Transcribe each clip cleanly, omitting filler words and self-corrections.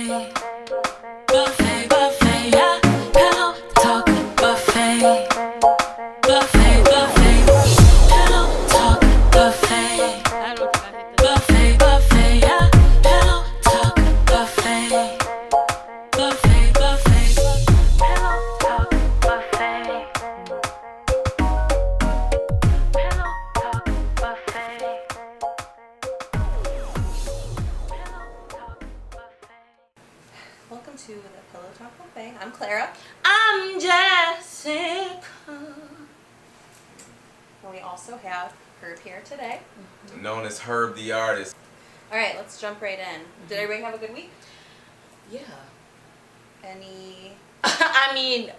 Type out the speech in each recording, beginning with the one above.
buffet, buffet, buffet, yeah. Pillow talk buffet, buffet, buffet, pillow talk buffet, buffet, buffet, yeah. Pillow talk buffet, buffet, buffet, pillow talk buffet, pillow talk buffet. Welcome to the Pillow Talk Buffet. I'm Clara. I'm Jessica. And we also have Herb here today. Known as Herb the Artist. All right, let's jump right in. Did everybody have a good week? Yeah. Any? I mean,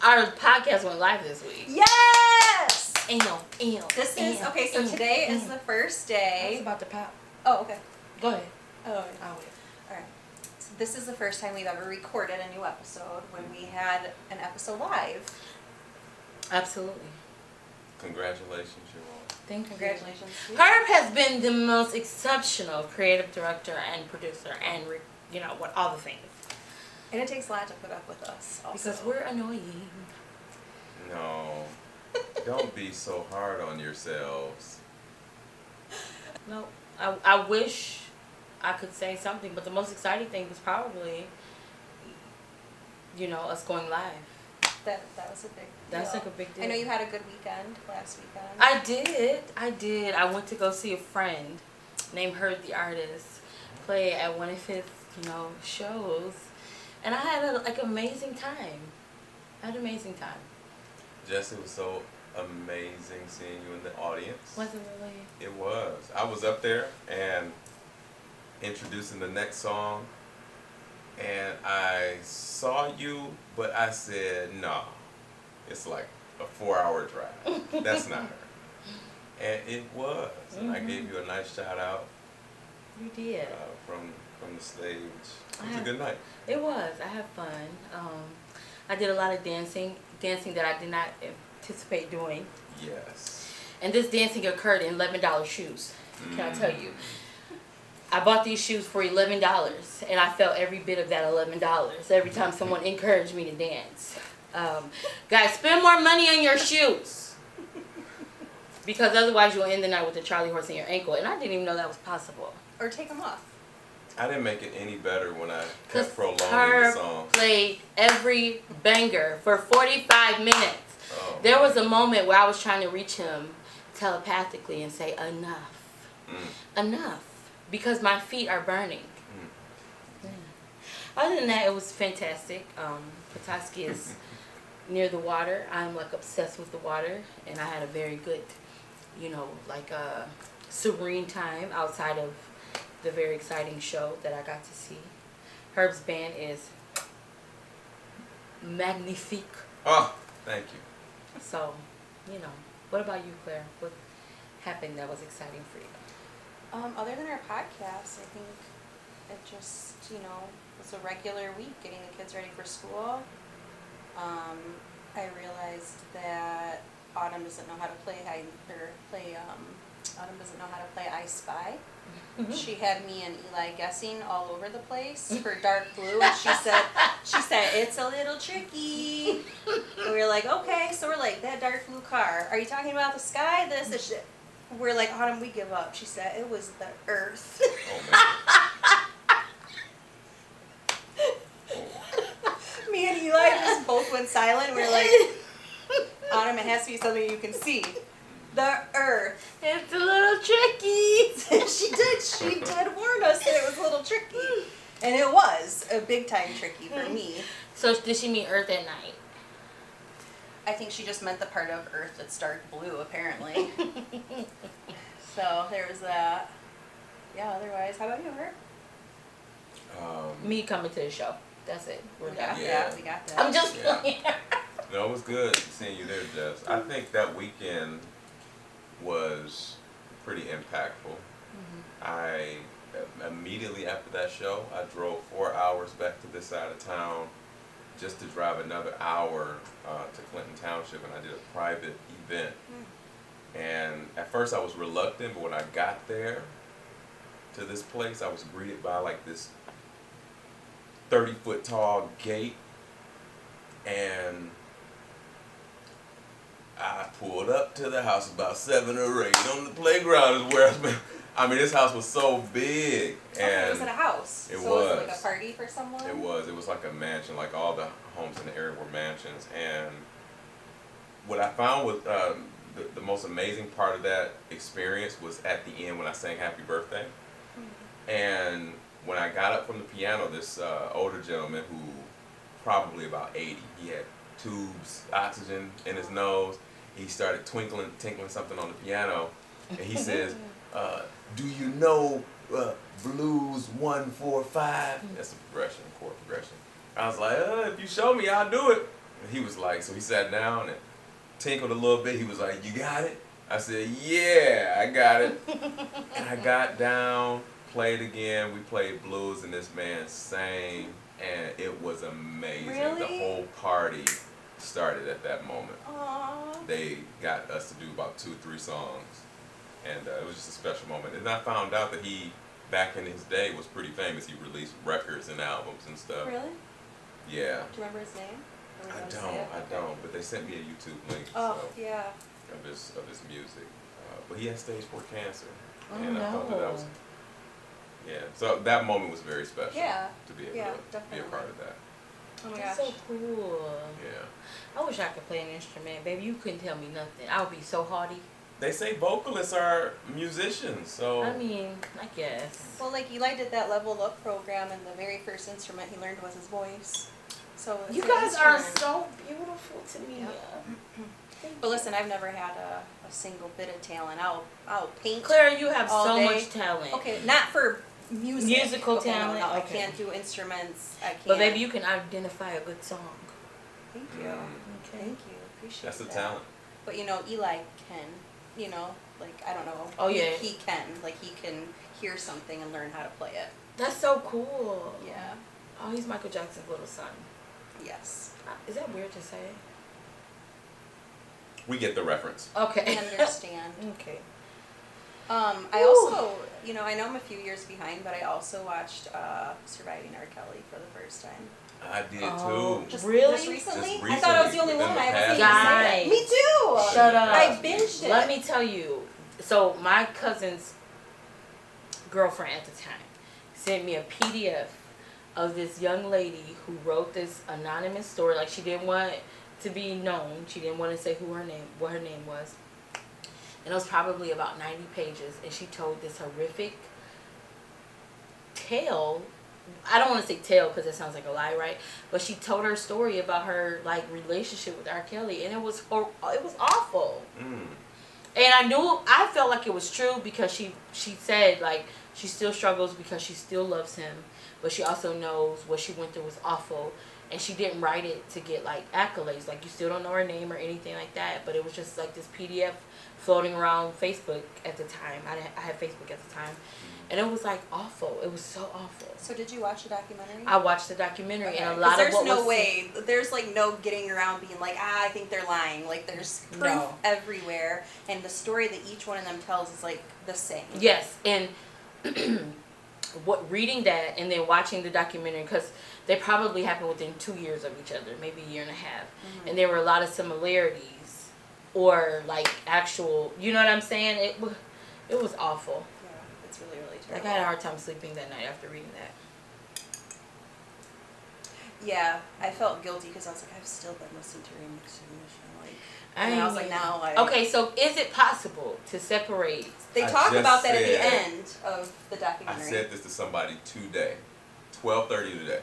our podcast went live this week. Yes! This is, okay, so today is the first I was day. about to pop. Oh, okay. Go ahead. Oh, I'll wait. all right. So this is the first time we've ever recorded a new episode when we had an episode live. Absolutely. Congratulations, you're on. Thank you. Congratulations. Herb has been the most exceptional creative director and producer and, what all the things. And it takes a lot to put up with us also. Because we're annoying. No. Don't be so hard on yourselves. No, I wish I could say something, but the most exciting thing was probably, us going live. That was a big That's deal. like a big deal. I know you had a good weekend last weekend. I did. I went to go see a friend named Herb the Artist play at one of his, shows. And I had an amazing time. Jess, it was so amazing seeing you in the audience. Was it really? It was. I was up there and introducing the next song, and I saw you, but I said, no, it's like a 4-hour drive. That's not her. And it was. And I gave you a nice shout out You did. from the stage. It was a good night. It was. I had fun. I did a lot of dancing that I did not anticipate doing. Yes. And this dancing occurred in $11 shoes. Can I tell you? I bought these shoes for $11, and I felt every bit of that $11 every time someone encouraged me to dance. Guys, spend more money on your shoes, because otherwise you'll end the night with a Charlie horse in your ankle, and I didn't even know that was possible. Or take them off. I didn't make it any better when I kept prolonging the Herb song. played every banger for 45 minutes. Oh. There was a moment where I was trying to reach him telepathically and say, enough. Enough. Because my feet are burning. Yeah. Other than that, it was fantastic. Petoskey is near the water. I'm obsessed with the water. And I had a very good, serene time outside of the very exciting show that I got to see. Herb's band is magnifique. Oh, thank you. So, what about you, Claire? What happened that was exciting for you? Other than our podcast, I think it just, was a regular week getting the kids ready for school. I realized that Autumn doesn't know how to play Autumn doesn't know how to play I Spy. She had me and Eli guessing all over the place for dark blue, and she said it's a little tricky. And we were like, okay, so we're like, that dark blue car. Are you talking about the sky? This shit. We're like, Autumn, we give up. She said it was the earth. Oh, man. Me and Eli just both went silent. We're like, Autumn, it has to be something you can see. The earth. It's a little tricky. She did warn us that it was a little tricky. And it was a big time tricky for me. So did she mean Earth at night? I think she just meant the part of earth that's dark blue, apparently. So there was that. Yeah, otherwise, how about you, Herb? Me coming to the show. That's it. We're done. Yeah. We got that. I'm just Yeah. playing. No, it was good seeing you there, Jess. I think that weekend was pretty impactful. I immediately after that show, I drove 4 hours back to this side of town just to drive another hour to Clinton Township, and I did a private event. And at first I was reluctant, but when I got there to this place, I was greeted by like this 30-foot tall gate, and I pulled up to the house about 7 or 8 on the playground is where I mean, this house was so big, Okay, was and it a house? it so was it like was. a party for someone? It was like a mansion. Like all the homes in the area were mansions. And what I found was the most amazing part of that experience was at the end when I sang Happy Birthday. And when I got up from the piano, this older gentleman who probably about 80, he had tubes, oxygen in his nose. He started tinkling something on the piano, and he says, "Do you know blues 1-4-5?" That's a progression, chord progression. I was like, "If you show me, I'll do it." And he was like, so he sat down and tinkled a little bit. He was like, "You got it?" I said, "Yeah, I got it." And I got down, played again. We played blues, and this man sang, and it was amazing. Really? The whole party started at that moment. Aww. They got us to do about 2-3 songs, and it was just a special moment. And I found out that he, back in his day, was pretty famous. He released records and albums and stuff. Really? Yeah. Do you remember his name? Or I was that say it? don't. But they sent me a YouTube link Oh, yeah. of his music. But he had stage 4 cancer, Oh, and I thought that no. was So that moment was very special. Yeah. To be able Yeah, to be a definitely. part of that. Oh my That's gosh. so cool. Yeah. I wish I could play an instrument, baby. You couldn't tell me nothing. I would be so haughty. They say vocalists are musicians, so I mean, I guess. Well, like Eli did that Level Up program, and the very first instrument he learned was his voice. So it's You an guys are instrument. so beautiful to me. Yeah. Thank But you. listen, I've never had a single bit of talent. I'll paint. Clara, you have all so day. much talent. Okay, not for music. Musical Okay, talent, No, I okay. can't do instruments. I can't. But baby, you can identify a good song. Thank you. Okay. Thank you. Appreciate that's the that. talent. But Eli can. Like I don't know. Oh, yeah. He can. Like he can hear something and learn how to play it. That's so cool. Yeah. Oh, he's Michael Jackson's little son. Yes. Is that weird to say? We get the reference. Okay. I understand. Okay. I also, I know I'm a few years behind, but I also watched Surviving R. Kelly for the first time. I did Oh, too. Just Really? Just recently? Just I thought I was the only recently, one. I within wasn't the even past say year. that. Me too. Shut up. I binged it. Let me tell you. So my cousin's girlfriend at the time sent me a PDF of this young lady who wrote this anonymous story. Like she didn't want to be known. She didn't want to say what her name was. And it was probably about 90 pages. And she told this horrific tale. I don't want to say tale because it sounds like a lie, right? But she told her story about her relationship with R. Kelly, and it was awful. And I felt like it was true because she said she still struggles because she still loves him, but she also knows what she went through was awful, and she didn't write it to get accolades. You still don't know her name or anything like that, but it was just this PDF floating around Facebook at the time. I had Facebook at the time. And it was awful. It was so awful. So did you watch the documentary? I watched the documentary, Okay, and a 'cause lot of there's what no was way. There's no getting around being I think they're lying. There's proof No. everywhere, and the story that each one of them tells is the same. Yes, and reading that and then watching the documentary, because they probably happened within 2 years of each other, maybe a year and a half, and there were a lot of similarities, or actual. You know what I'm saying? It was awful. Yeah, it's really, really I terrible. had a hard time sleeping that night after reading that. Yeah, I felt guilty because I was I've still been listening to Remix Edition. I And I was mean- now Okay, so is it possible to separate? They I talk just about that at the said- end of the I documentary. said this to somebody today, 12:30 today.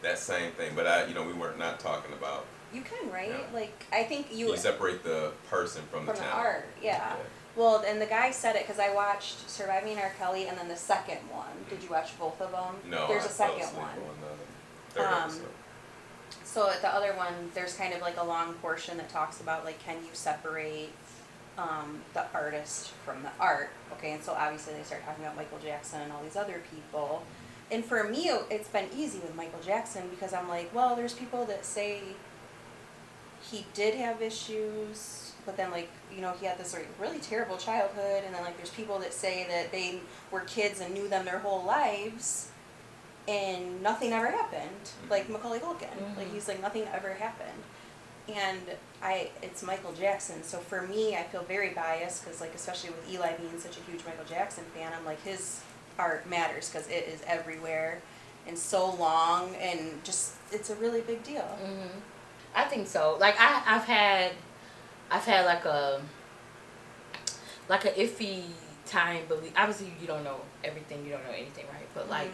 That same thing, but we were not talking about. You can, right? Yeah. I think You separate the person from the from the talent. art, yeah. Well, and the guy said it because I watched Surviving R. Kelly and then the second one. Did you watch both of them? No, There's I a fell second asleep one. on the third episode. So at the other one, there's kind of a long portion that talks about can you separate the artist from the art? Okay, and so obviously they start talking about Michael Jackson and all these other people. And for me, it's been easy with Michael Jackson because I'm well, there's people that say he did have issues, but then he had this really terrible childhood, and then there's people that say that they were kids and knew them their whole lives. and nothing ever happened, like Macaulay Culkin. Like, he's like, nothing ever happened. And it's Michael Jackson, so for me, I feel very biased, because, like, especially with Eli being such a huge Michael Jackson fan, I'm like, his art matters, because it is everywhere, and so long, and just, it's a really big deal. I think so. Like, I've had like a iffy time, but obviously you don't know everything, you don't know anything, right? But like,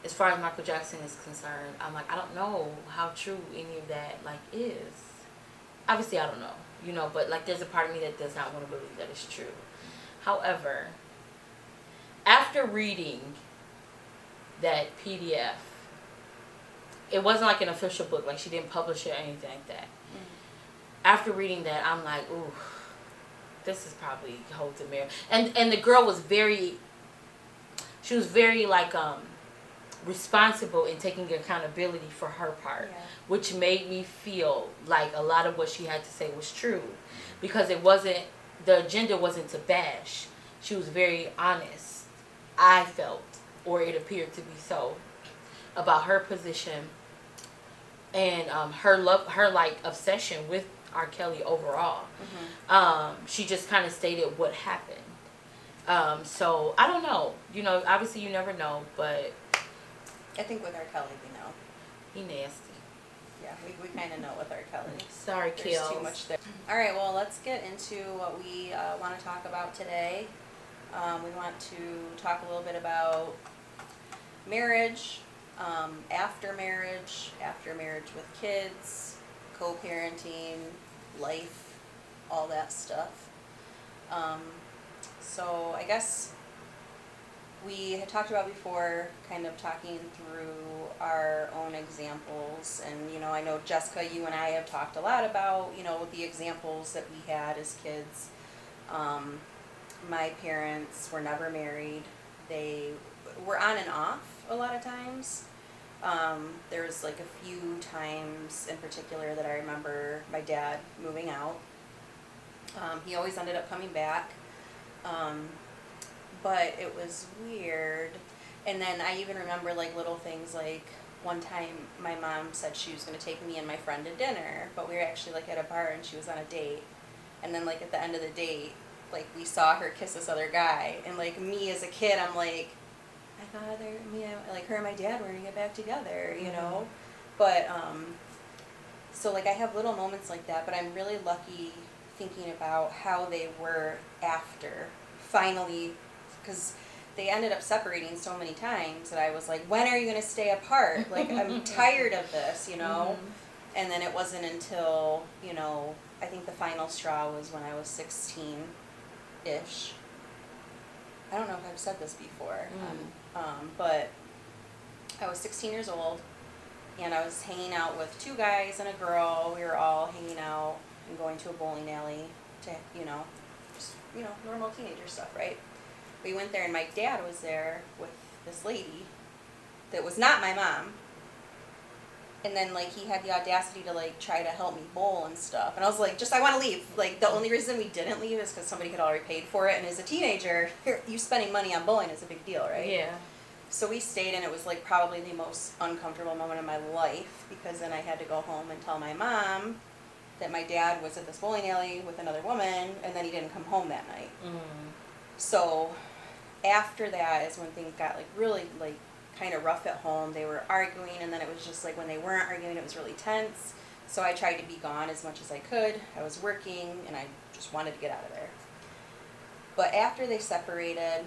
as far as Michael Jackson is concerned, I'm like, I don't know how true any of that like is. Obviously, I don't know, you know, but like, there's a part of me that does not want to believe that it's true. However, after reading that PDF, it wasn't like an official book, like she didn't publish it or anything like that. After reading that, I'm like, ooh, this is probably holds a mirror. And the girl was very like responsible in taking accountability for her part, which made me feel like a lot of what she had to say was true, because the agenda wasn't to bash. She was very honest, I felt, or it appeared to be so, about her position and her like obsession with R. Kelly overall. She just kind of stated what happened. So I don't know. You know, obviously you never know, but I think with R. Kelly, we know. he nasty. Yeah, we kind of know with R. Kelly. Sorry, There's Kills. too much there. All right, well, let's get into what we want to talk about today. We want to talk a little bit about marriage, after marriage with kids, co-parenting, life, all that stuff. So I guess we had talked about before, kind of talking through our own examples, and, you know, I know, Jessica, you and I have talked a lot about, you know, the examples that we had as kids. My parents were never married. They were on and off a lot of times. There was like a few times in particular that I remember my dad moving out. He always ended up coming back. But it was weird. And then I even remember like little things, like one time my mom said she was going to take me and my friend to dinner, but we were actually like at a bar and she was on a date. And then like at the end of the date, like we saw her kiss this other guy, and like me as a kid, I'm like, I thought like her and my dad were going to get back together, you know? But so like I have little moments like that, but I'm really lucky thinking about how they were after finally, because they ended up separating so many times that I was like, when are you going to stay apart? Like, I'm tired of this, you know? And then it wasn't until, you know, I think the final straw was when I was 16-ish. I don't know if I've said this before, but I was 16 years old, and I was hanging out with two guys and a girl. We were all hanging out and going to a bowling alley to, you know, just, you know, normal teenager stuff, right? We went there, and my dad was there with this lady that was not my mom. And then, like, he had the audacity to, like, try to help me bowl and stuff. And I was like, I want to leave. Like, the only reason we didn't leave is because somebody had already paid for it. And as a teenager, you spending money on bowling is a big deal, right? Yeah. So we stayed, and it was, like, probably the most uncomfortable moment of my life, because then I had to go home and tell my mom that my dad was at this bowling alley with another woman, and then he didn't come home that night. So after that is when things got, like, really, like, kind of rough at home. They were arguing, and then it was just like when they weren't arguing, it was really tense. So I tried to be gone as much as I could. I was working, and I just wanted to get out of there. But after they separated,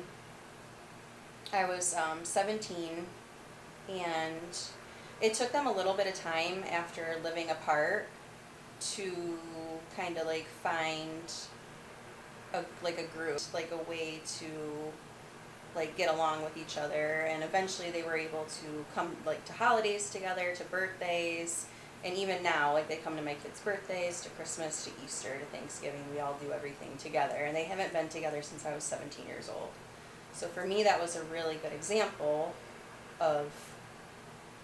I was 17, and it took them a little bit of time after living apart to kind of like find a group, like a way to like get along with each other. And eventually they were able to come like to holidays together, to birthdays, and even now, like, they come to my kids' birthdays, to Christmas, to Easter, to Thanksgiving. We all do everything together, and they haven't been together since I was 17 years old. So for me, that was a really good example of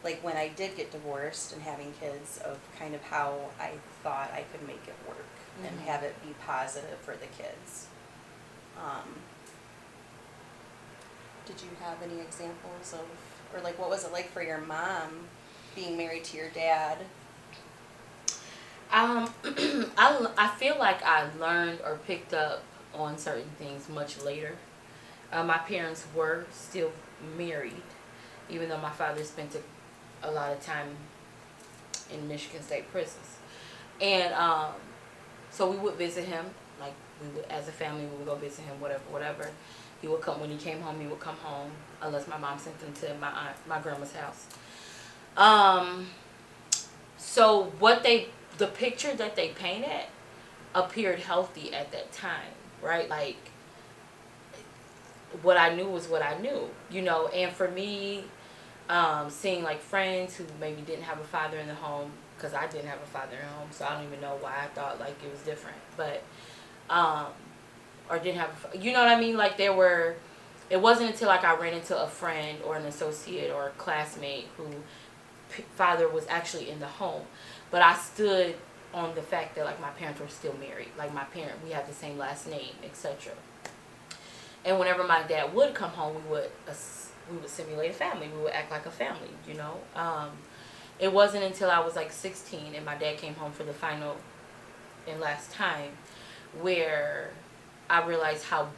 like when I did get divorced and having kids, of kind of how I thought I could make it work and have it be positive for the kids. Did you have any examples of Or like, what was it like for your mom being married to your dad? I feel like I learned or picked up on certain things much later. My parents were still married, even though my father spent a lot of time in Michigan State prisons. And so we would visit him, like we would, as a family, we would go visit him, whatever. He would come when he came home. He would come home unless my mom sent him to my grandma's house. So the picture that they painted appeared healthy at that time, right? Like, what I knew was what I knew, and for me, seeing like friends who maybe didn't have a father in the home, because I didn't have a father in the home, so I don't even know why I thought like it was different, but, or didn't have, you know what I mean? Like it wasn't until like I ran into a friend or an associate or a classmate who father was actually in the home, but I stood on the fact that like my parents were still married, like we have the same last name, etc. And whenever my dad would come home, we would simulate a family. We would act like a family, It wasn't until I was like 16 and my dad came home for the final and last time where I realized how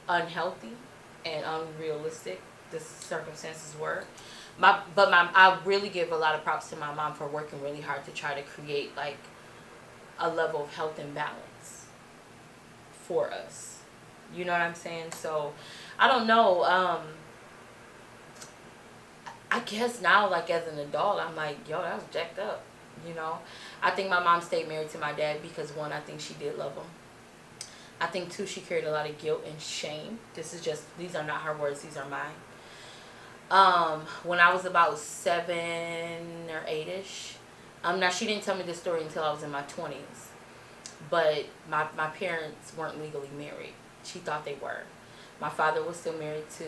unhealthy and unrealistic the circumstances were. I really give a lot of props to my mom for working really hard to try to create like a level of health and balance for us. You know what I'm saying? So, I don't know. I guess now, like, as an adult, I'm like, yo, that was jacked up. I think my mom stayed married to my dad because, one, I think she did love him. I think, two, she carried a lot of guilt and shame. These are not her words, these are mine. When I was about 7 or 8-ish, now she didn't tell me this story until I was in my 20s, but my parents weren't legally married. She thought they were. My father was still married to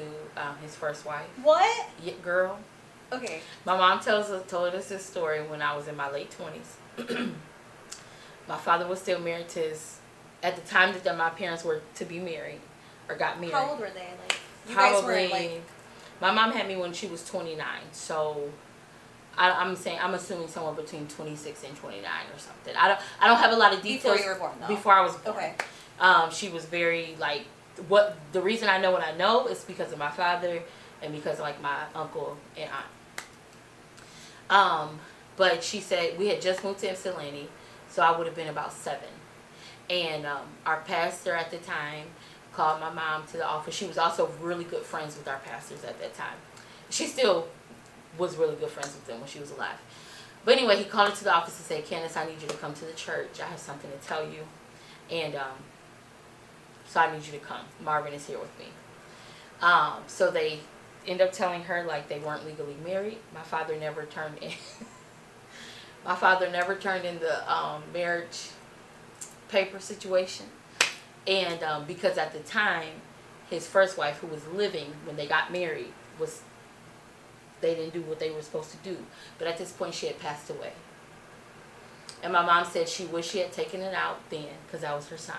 his first wife. What? Yeah, girl. Okay. My mom told us this story when I was in my late 20s. My father was still married to at the time that my parents were to be married or got married. How old were they? Like, you Probably, guys were like... My mom had me when she was 29, so I'm assuming somewhere between 26 and 29 or something. I don't have a lot of details. Before you were born, though. Before I was born. Okay. She was very like the reason I know what I know is because of my father and because of like my uncle and aunt. But she said we had just moved to Ypsilanti, so I would have been about 7. And our pastor at the time called my mom to the office. She was also really good friends with our pastors at that time. She still was really good friends with them when she was alive. But anyway, he called her to the office and said, Candace, I need you to come to the church. I have something to tell you. And so I need you to come. Marvin is here with me. So they end up telling her like they weren't legally married. My father never turned in. My father never turned in the marriage paper situation. And because at the time, his first wife, who was living when they got married, they didn't do what they were supposed to do. But at this point, she had passed away. And my mom said she wished she had taken it out then, because that was her sign.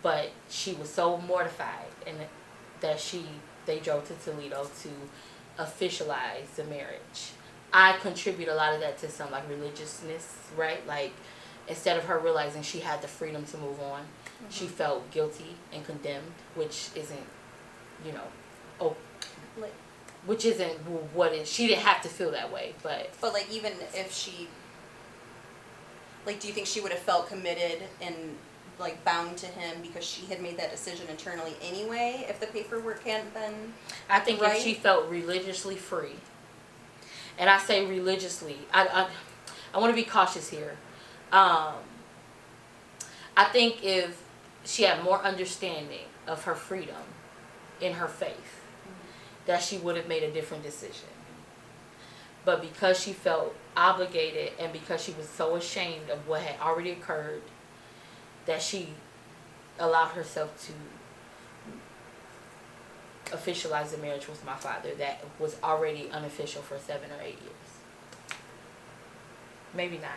But she was so mortified and that they drove to Toledo to officialize the marriage. I contribute a lot of that to some like religiousness, right? Like instead of her realizing she had the freedom to move on, she felt guilty and condemned, which isn't, which isn't what it. She didn't have to feel that way, but like even if she, like, do you think she would have felt committed and like bound to him because she had made that decision internally anyway if the paperwork hadn't been I think right? If she felt religiously free, and I say religiously, I want to be cautious here. I think if she had more understanding of her freedom in her faith, that she would have made a different decision. But because she felt obligated and because she was so ashamed of what had already occurred, that she allowed herself to officialize the marriage with my father that was already unofficial for 7 or 8 years. Maybe 9.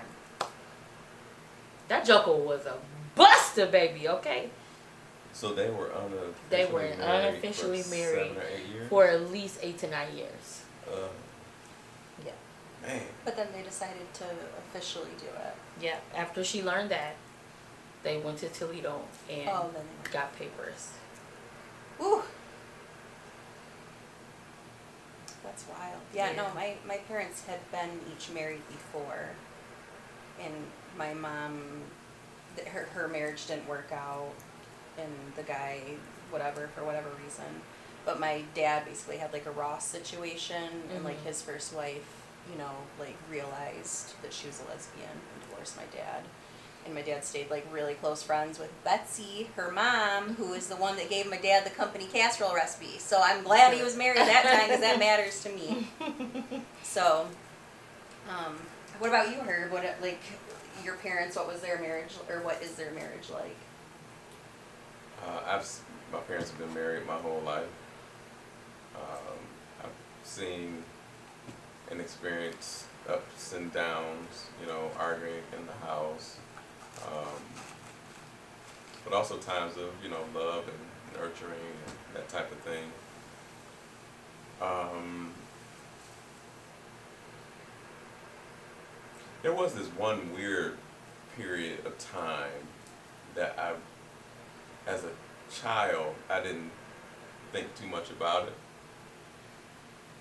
That joker was a buster, baby, okay? So they were unofficially They were married unofficially for married 7 or 8 years? for at least 8 to 9 years. Yeah. Man. But then they decided to officially do it. Yeah. After she learned that, they went to Toledo and Oh, then they got papers. Ooh. That's wild. Yeah, Yeah. no, my parents had been each married before. And my mom, her marriage didn't work out. And the guy, whatever, for whatever reason. But my dad basically had like a Ross situation. And like Mhm. his first wife, you know, like realized that she was a lesbian and divorced my dad. And my dad stayed like really close friends with Betsy, her mom, who is the one that gave my dad the company casserole recipe. So I'm glad he was married that time because that matters to me. So, what about you, Herb? What like your parents? What was their marriage, or what is their marriage like? My parents have been married my whole life. I've seen and experienced ups and downs, you know, arguing in the house. But also times of, you know, love and nurturing and that type of thing. There was this one weird period of time that as a child, I didn't think too much about it.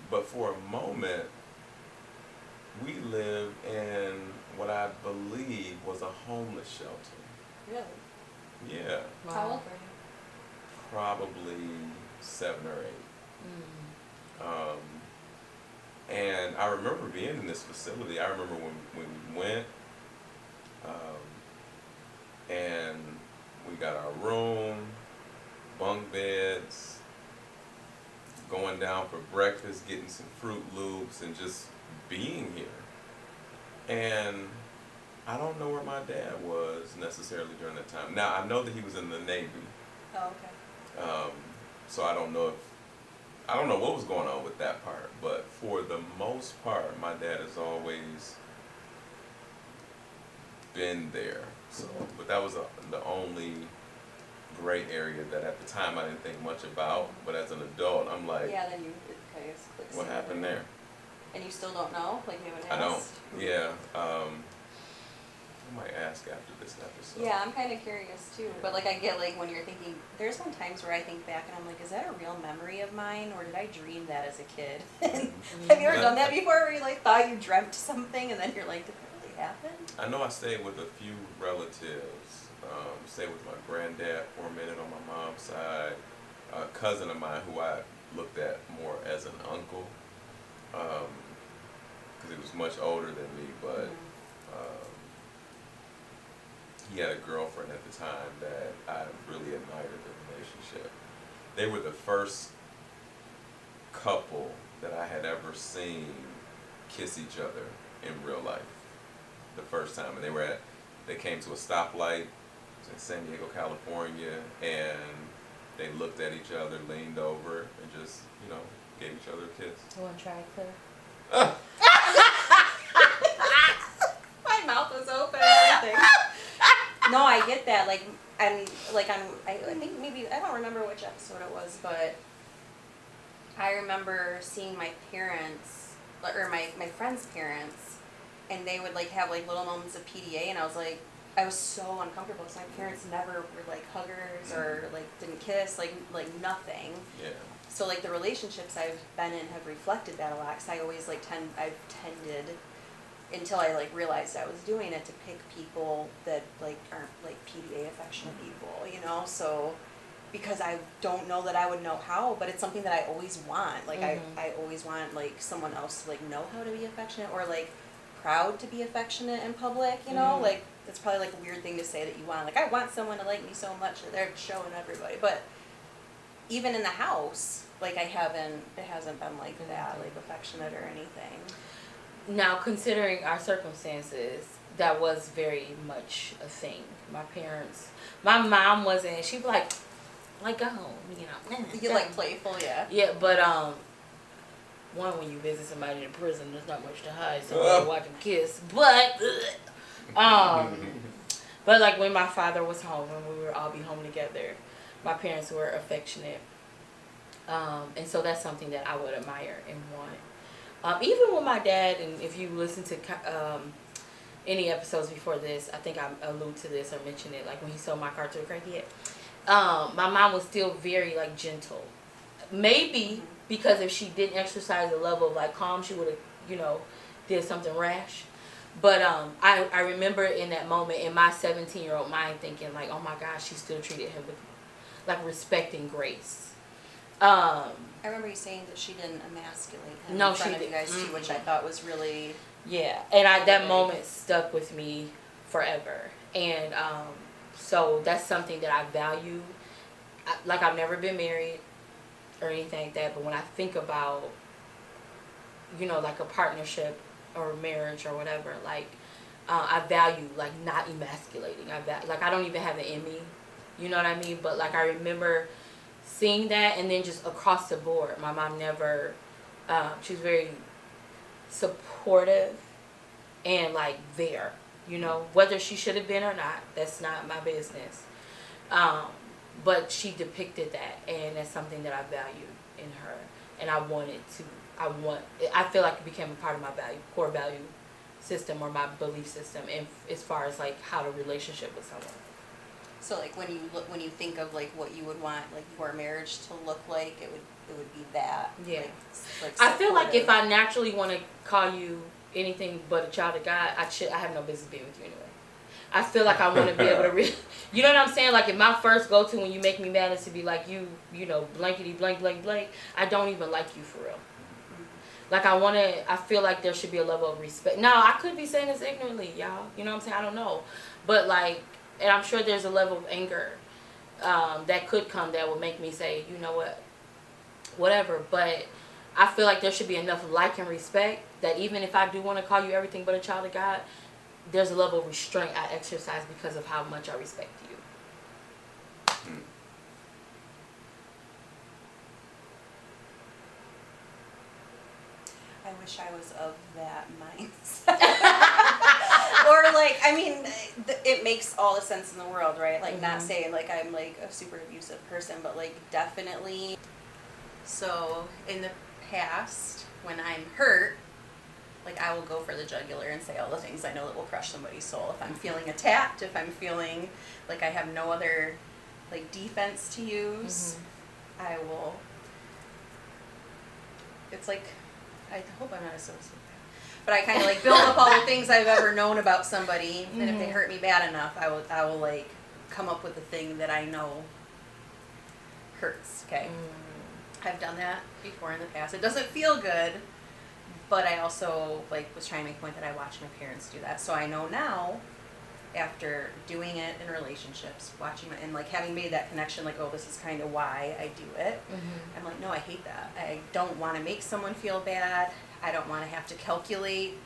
But for a moment, we lived in what I believe was a homeless shelter. Really? Yeah, How old were you? probably 7 or 8. Mm. And I remember being in this facility. I remember when we went, and we got our room, bunk beds, going down for breakfast, getting some Fruit Loops, and just being here. And I don't know where my dad was necessarily during that time. Now, I know that he was in the Navy. Oh, okay. So I don't know what was going on with that part, but for the most part, my dad has always been there. So, but that was the only gray area that at the time I didn't think much about. But as an adult, I'm like, Yeah, then it kind of clicks. what happened there? And you still don't know? Like you haven't I don't. asked? Yeah. I might ask after this episode. Yeah, I'm kind of curious too. But like I get like when you're thinking, there's been times where I think back and I'm like, is that a real memory of mine, or did I dream that as a kid? Have you ever done that before, where you like thought you dreamt something and then you're like, did that really happen? I know I stayed with a few relatives. Stayed with my granddad for a minute on my mom's side. A cousin of mine who I looked at more as an uncle, because he was much older than me, but he had a girlfriend at the time that I really admired the relationship. They were the first couple that I had ever seen kiss each other in real life. The first time, and they came to a stoplight in San Diego, California, and they looked at each other, leaned over, and just, you know, gave each other a kiss. You want to try it, Clara? My mouth was open and everything. No, I get that. Like, I think maybe, I don't remember which episode it was, but I remember seeing my parents, or my friend's parents, and they would like have like little moments of PDA, and I was so uncomfortable because my parents never were like huggers or like didn't kiss, like nothing. Yeah. So like the relationships I've been in have reflected that a lot, because I always like I've tended, until I like realized I was doing it, to pick people that like aren't like PDA affectionate people, you know. So because I don't know that I would know how, but it's something that I always want. Like I always want like someone else to like know how to be affectionate, or like proud to be affectionate in public, you know. Like it's probably like a weird thing to say that you want. Like I want someone to like me so much that they're showing everybody, but even in the house, like it hasn't been like that, like affectionate or anything. Now, considering our circumstances, that was very much a thing. My mom wasn't, she'd be like go home, you know. You like playful, yeah. Yeah, but one, when you visit somebody in prison, there's not much to hide, so you watch them kiss. But but like when my father was home and we would all be home together, My parents were affectionate. And so that's something that I would admire and want. Even with my dad, and if you listen to any episodes before this, I think I allude to this or mention it, like when he sold my car to a crackhead. My mom was still very like gentle. Maybe because if she didn't exercise a level of like calm, she would have, did something rash. But I remember in that moment, in my 17-year-old mind, thinking like, oh my gosh, she still treated him with like respect and grace. I remember you saying that she didn't emasculate him No, in front she of you guys too, which I thought was really. Yeah, and that moment stuck with me forever. And so that's something that I value. Like, I've never been married or anything like that, but when I think about, like a partnership or marriage or whatever, like, I value, like, not emasculating. I don't even have it in me, you know what I mean? But, like, I remember seeing that, and then just across the board, my mom never, she was very supportive and, like, there, whether she should have been or not, that's not my business. But she depicted that, and that's something that I valued in her, and I feel like it became a part of my core value system or my belief system, and as far as like how to relationship with someone. So like when you think of like what you would want like your marriage to look like, it would be that. Yeah. Like I feel like if supportive. I naturally want to call you anything but a child of God, I have no business being with you anyway. I feel like I want to be able to you know what I'm saying? Like, if my first go-to when you make me mad is to be like, you blankety blank blank blank, I don't even like you for real. Like, I feel like there should be a level of respect. Now, I could be saying this ignorantly, y'all. You know what I'm saying? I don't know. But, like, and I'm sure there's a level of anger that could come that would make me say, you know what, whatever. But I feel like there should be enough like and respect that even if I do want to call you everything but a child of God, there's a level of restraint I exercise because of how much I respect you. I wish I was of that mindset. Or like, I mean, it makes all the sense in the world, right? Like, not saying like I'm like a super abusive person, but like definitely. So in the past, when I'm hurt, like I will go for the jugular and say all the things I know that will crush somebody's soul. If I'm feeling attacked, if I'm feeling like I have no other like defense to use, I will. It's like, I hope I'm not a sociopath, but I kind of like build up all the things I've ever known about somebody, and if they hurt me bad enough, I will like come up with the thing that I know hurts. Okay, I've done that before in the past. It doesn't feel good. But I also like was trying to make a point that I watched my parents do that. So I know now, after doing it in relationships, watching and like having made that connection, like, oh, this is kind of why I do it. I'm like, no, I hate that. I don't want to make someone feel bad. I don't want to have to calculate.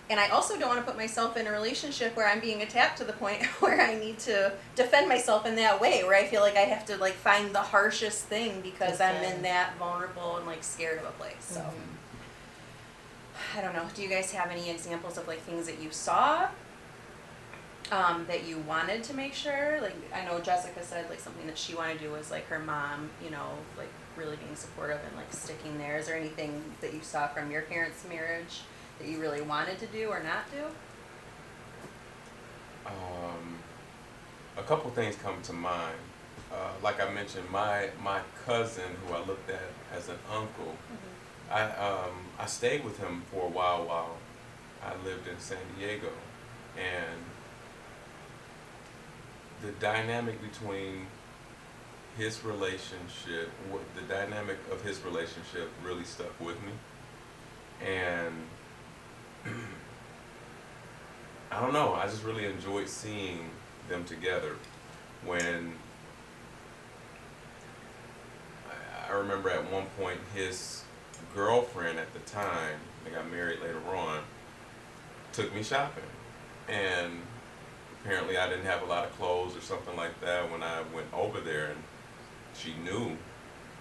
And I also don't want to put myself in a relationship where I'm being attacked to the point where I need to defend myself in that way, where I feel like I have to like find the harshest thing because I'm in that vulnerable and like scared of a place. So. I don't know. Do you guys have any examples of like things that you saw that you wanted to make sure? Like, I know Jessica said like something that she wanted to do was like her mom, like really being supportive and like sticking there. Is there anything that you saw from your parents' marriage that you really wanted to do or not do? A couple things come to mind. Like I mentioned, my cousin, who I looked at as an uncle, I stayed with him for a while I lived in San Diego, and the dynamic between the dynamic of his relationship really stuck with me, and I don't know, I just really enjoyed seeing them together. When I remember at one point his girlfriend at the time, they got married later on, took me shopping, and apparently I didn't have a lot of clothes or something like that when I went over there, and she knew,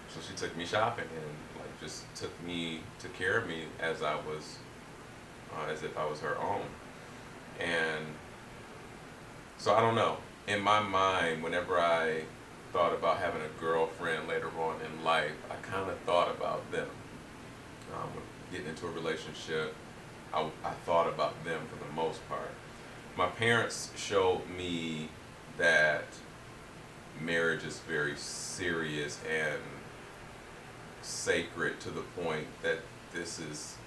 so she took me shopping and like just took care of me as if I was her own. And so I don't know, in my mind, whenever I thought about having a girlfriend later on in life, I kind of thought about them. Getting into a relationship, I thought about them for the most part. My parents showed me that marriage is very serious and sacred to the point that this is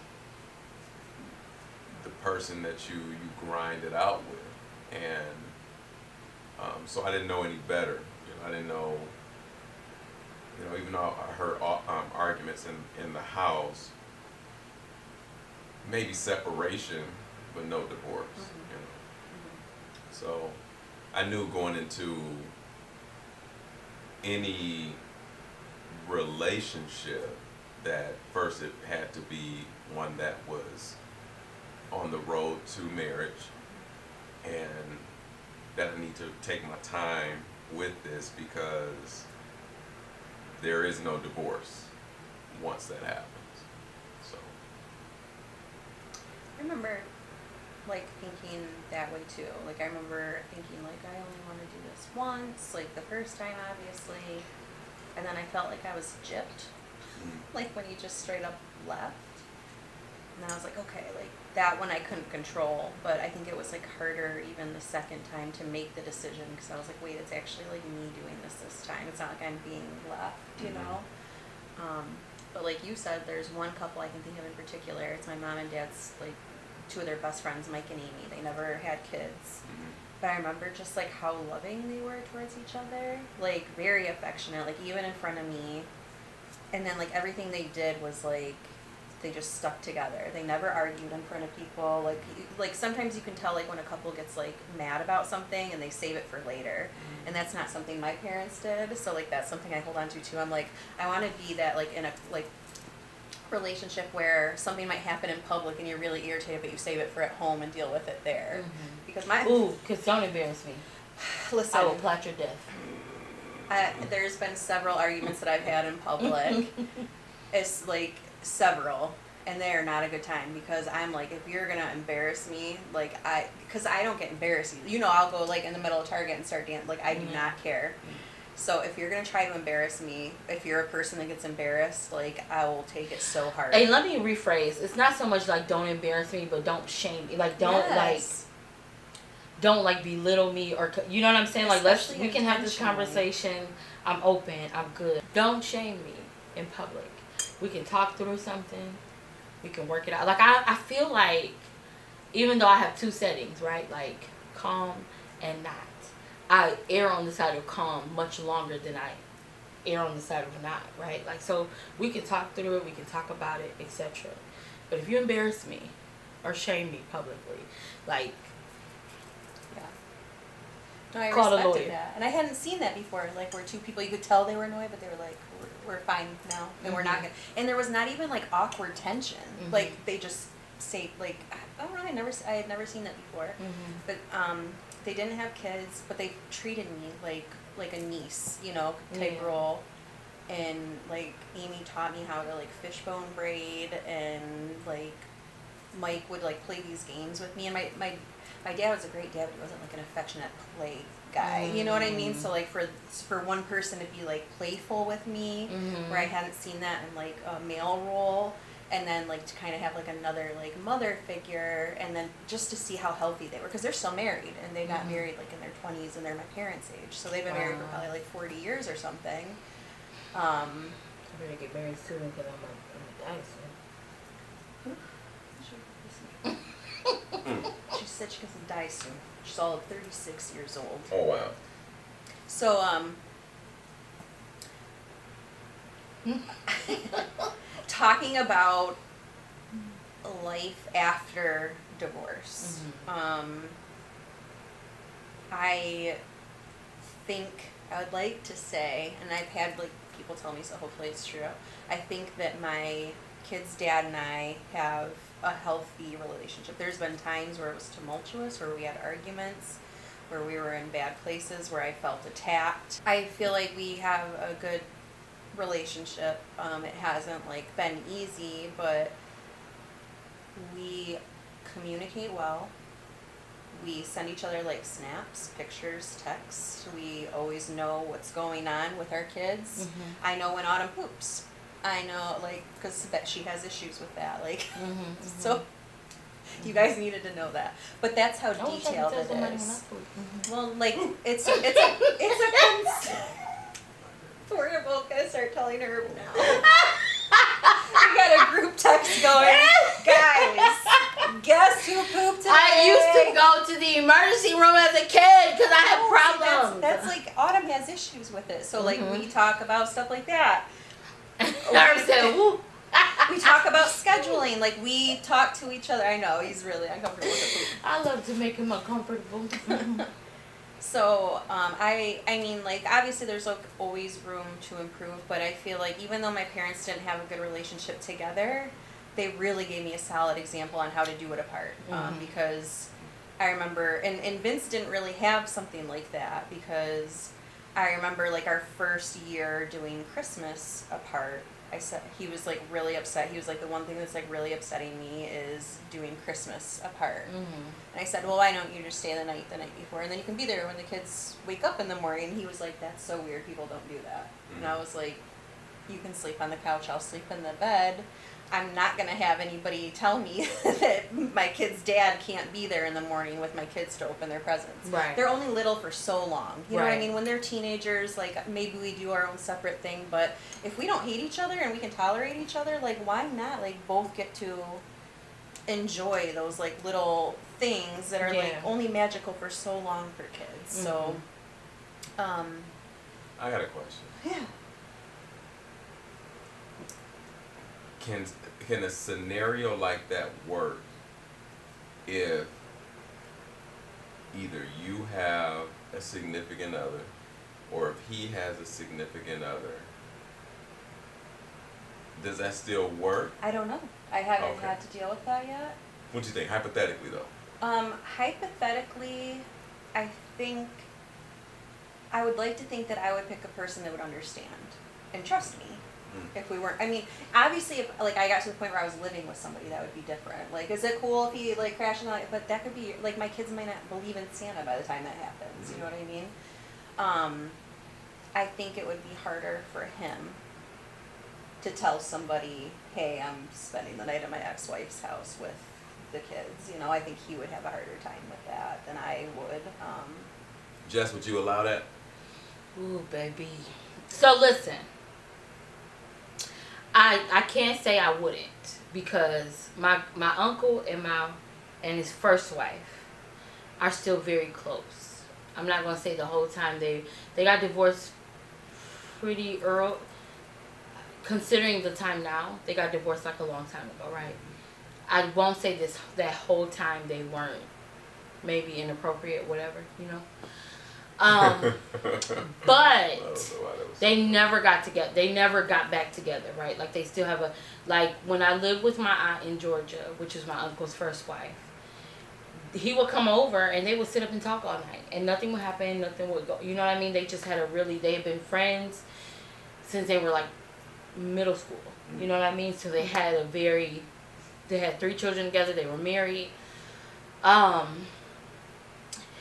the person that you grind it out with. And so I didn't know any better. I didn't know, even though I heard arguments in the house, maybe separation, but no divorce. So I knew going into any relationship that first it had to be one that was on the road to marriage, and that I need to take my time with this because there is no divorce once that happens. So I remember like thinking that way too. Like I remember thinking like I only want to do this once, like the first time obviously, and then I felt like I was gypped, like when he just straight up left. And I was like, okay, like that one I couldn't control, but I think it was like harder even the second time to make the decision because I was like, wait, it's actually like me doing this time. It's not like I'm being left, you know? But like you said, there's one couple I can think of in particular. It's my mom and dad's, like, two of their best friends, Mike and Amy. They never had kids. But I remember just like how loving they were towards each other, like very affectionate, like even in front of me. And then like everything they did was like, they just stuck together. They never argued in front of people. Like sometimes you can tell like when a couple gets like mad about something and they save it for later. And that's not something my parents did. So like that's something I hold on to too. I'm like, I want to be that like in a like relationship where something might happen in public and you're really irritated, but you save it for at home and deal with it there. Because because don't embarrass me. Listen, I will plot your death. there's been several arguments that I've had in public. It's like several, and they are not a good time because I'm like, if you're gonna embarrass me, like because I don't get embarrassed. I'll go like in the middle of Target and start dancing. Like I do not care. So if you're gonna try to embarrass me, if you're a person that gets embarrassed, like I will take it so hard. Hey, let me rephrase. It's not so much like don't embarrass me, but don't shame me. Like don't like belittle me or you know what I'm saying? Like we can have this conversation. I'm open. I'm good. Don't shame me in public. We can talk through something. We can work it out. Like I feel like even though I have two settings, right? Like calm and not. I err on the side of calm much longer than I err on the side of not, right? Like so we can talk through it, we can talk about it, etc. But if you embarrass me or shame me publicly, like no, I call a respected lawyer. that. And I hadn't seen that before. Like where two people, you could tell they were annoyed, but they were like, we're fine now, and we're not gonna. And there was not even like awkward tension. Like they just say like, I don't know. I had never seen that before. But they didn't have kids, but they treated me like a niece, type role. And like Amy taught me how to like fishbone braid, and like Mike would like play these games with me. And my dad was a great dad, but he wasn't like an affectionate play guy. You know what I mean? So like for one person to be like playful with me, where I hadn't seen that in like a male role, and then like to kind of have like another like mother figure, and then just to see how healthy they were, because they're still married and they got married like in their 20s and they're my parents' age, so they've been married for probably like 40 years or something. I'm gonna get married soon because I'm gonna die soon. She said she doesn't die soon. She's all of 36 years old. Oh wow. So talking about life after divorce. I think I would like to say, and I've had like people tell me, so hopefully it's true, I think that my kid's dad and I have a healthy relationship. There's been times where it was tumultuous, where we had arguments, where we were in bad places, where I felt attacked. I feel like we have a good relationship. It hasn't like been easy, but we communicate well. we send each other like snaps, pictures, texts. We always know what's going on with our kids. I know when Autumn poops. I know, like, because she has issues with that. Like, so you guys needed to know that. But that's how detailed it is. Well, like, it's a we're both gonna start telling her now. We got a group text going, guys. Guess who pooped today? I used to go to the emergency room as a kid because I had problems. That's like Autumn has issues with it. So like we talk about stuff like that. We talk about scheduling. Like we talk to each other. I know he's really uncomfortable with the poop. I love to make him uncomfortable. So, I mean, like, obviously there's, like, always room to improve, but I feel like even though my parents didn't have a good relationship together, they really gave me a solid example on how to do it apart. Because I remember, and Vince didn't really have something like that, because I remember, like, our first year doing Christmas apart, I said, he was, like, really upset. He was like, the one thing that's, like, really upsetting me is doing Christmas apart. And I said, well, why don't you just stay the night before, and then you can be there when the kids wake up in the morning. And he was like, that's so weird. People don't do that. And I was like, you can sleep on the couch. I'll sleep in the bed. I'm not going to have anybody tell me that my kid's dad can't be there in the morning with my kids to open their presents. Right. They're only little for so long. You know what I Right. mean? When they're teenagers, like, maybe we do our own separate thing, but if we don't hate each other and we can tolerate each other, like, why not, like, both get to enjoy those, like, little things that are, like, Yeah. only magical for so long for kids. So, I got a question. yeah. Can a scenario like that work if either you have a significant other or if he has a significant other? Does that still work? I don't know. I haven't Okay. had to deal with that yet. What do you think, hypothetically though? Hypothetically, I think I would like to think that I would pick a person that would understand and trust me. If we weren't, I mean, obviously, if like I got to the point where I was living with somebody, that would be different. Like, is it cool if he like crashed and like, but that could be like my kids might not believe in Santa by the time that happens. You know what I mean? I think it would be harder for him to tell somebody, hey, I'm spending the night at my ex-wife's house with the kids. You know, I think he would have a harder time with that than I would. Jess, would you allow that? Ooh, baby. So listen. I can't say I wouldn't because my uncle and his first wife are still very close. I'm not gonna say the whole time they got divorced pretty early. Considering the time now, they got divorced like a long time ago, right? I won't say that whole time they weren't maybe inappropriate, whatever, you know. But they never got together. They never got back together, right? Like they still have like when I lived with my aunt in Georgia, which is my uncle's first wife, he would come over and they would sit up and talk all night and nothing would happen, nothing would go, you know what I mean? They just had they had been friends since they were like middle school, you know what I mean? So they had 3 children together, they were married.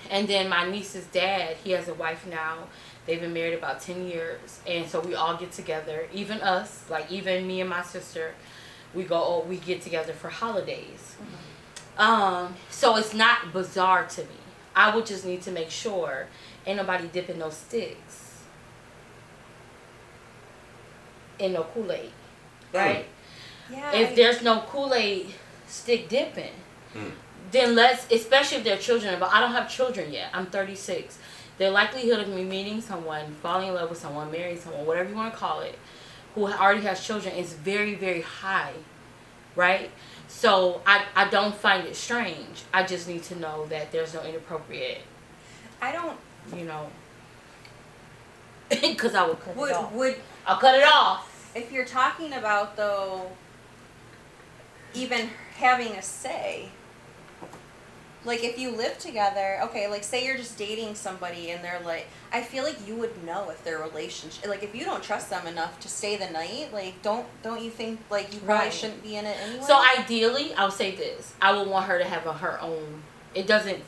And then my niece's dad, he has a wife now. They've been married about 10 years. And so we all get together, even us, like even me and my sister, we get together for holidays. So it's not bizarre to me. I would just need to make sure ain't nobody dipping no sticks in no Kool-Aid, right? Yeah. If there's no Kool-Aid stick dipping, then especially if they're children, but I don't have children yet. I'm 36. The likelihood of me meeting someone, falling in love with someone, marrying someone, whatever you want to call it, who already has children is very, very high, right? So I don't find it strange. I just need to know that there's no inappropriate, you know, because I would cut it off. I'll cut it off. If you're talking about, though, even having a say, like if you live together, okay, like say you're just dating somebody and they're like, I feel like you would know if their relationship, like if you don't trust them enough to stay the night, like don't you think like you probably Right. shouldn't be in it anyway? So ideally, I'll say this. I would want her to have her own, it doesn't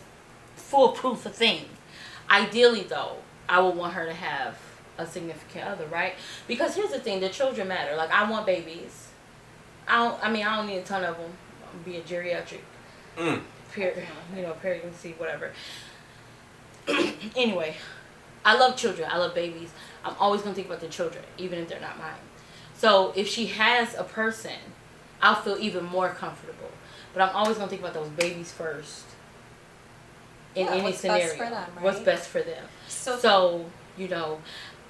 foolproof a thing. Ideally, though, I would want her to have a significant other, right? Because here's the thing: the children matter. Like, I want babies. I don't need a ton of them. I'm be a geriatric, pregnancy, whatever. Anyway, I love children. I love babies. I'm always gonna think about the children, even if they're not mine. So if she has a person, I'll feel even more comfortable. But I'm always gonna think about those babies first. In any what's scenario, best for them, right? what's best for them. So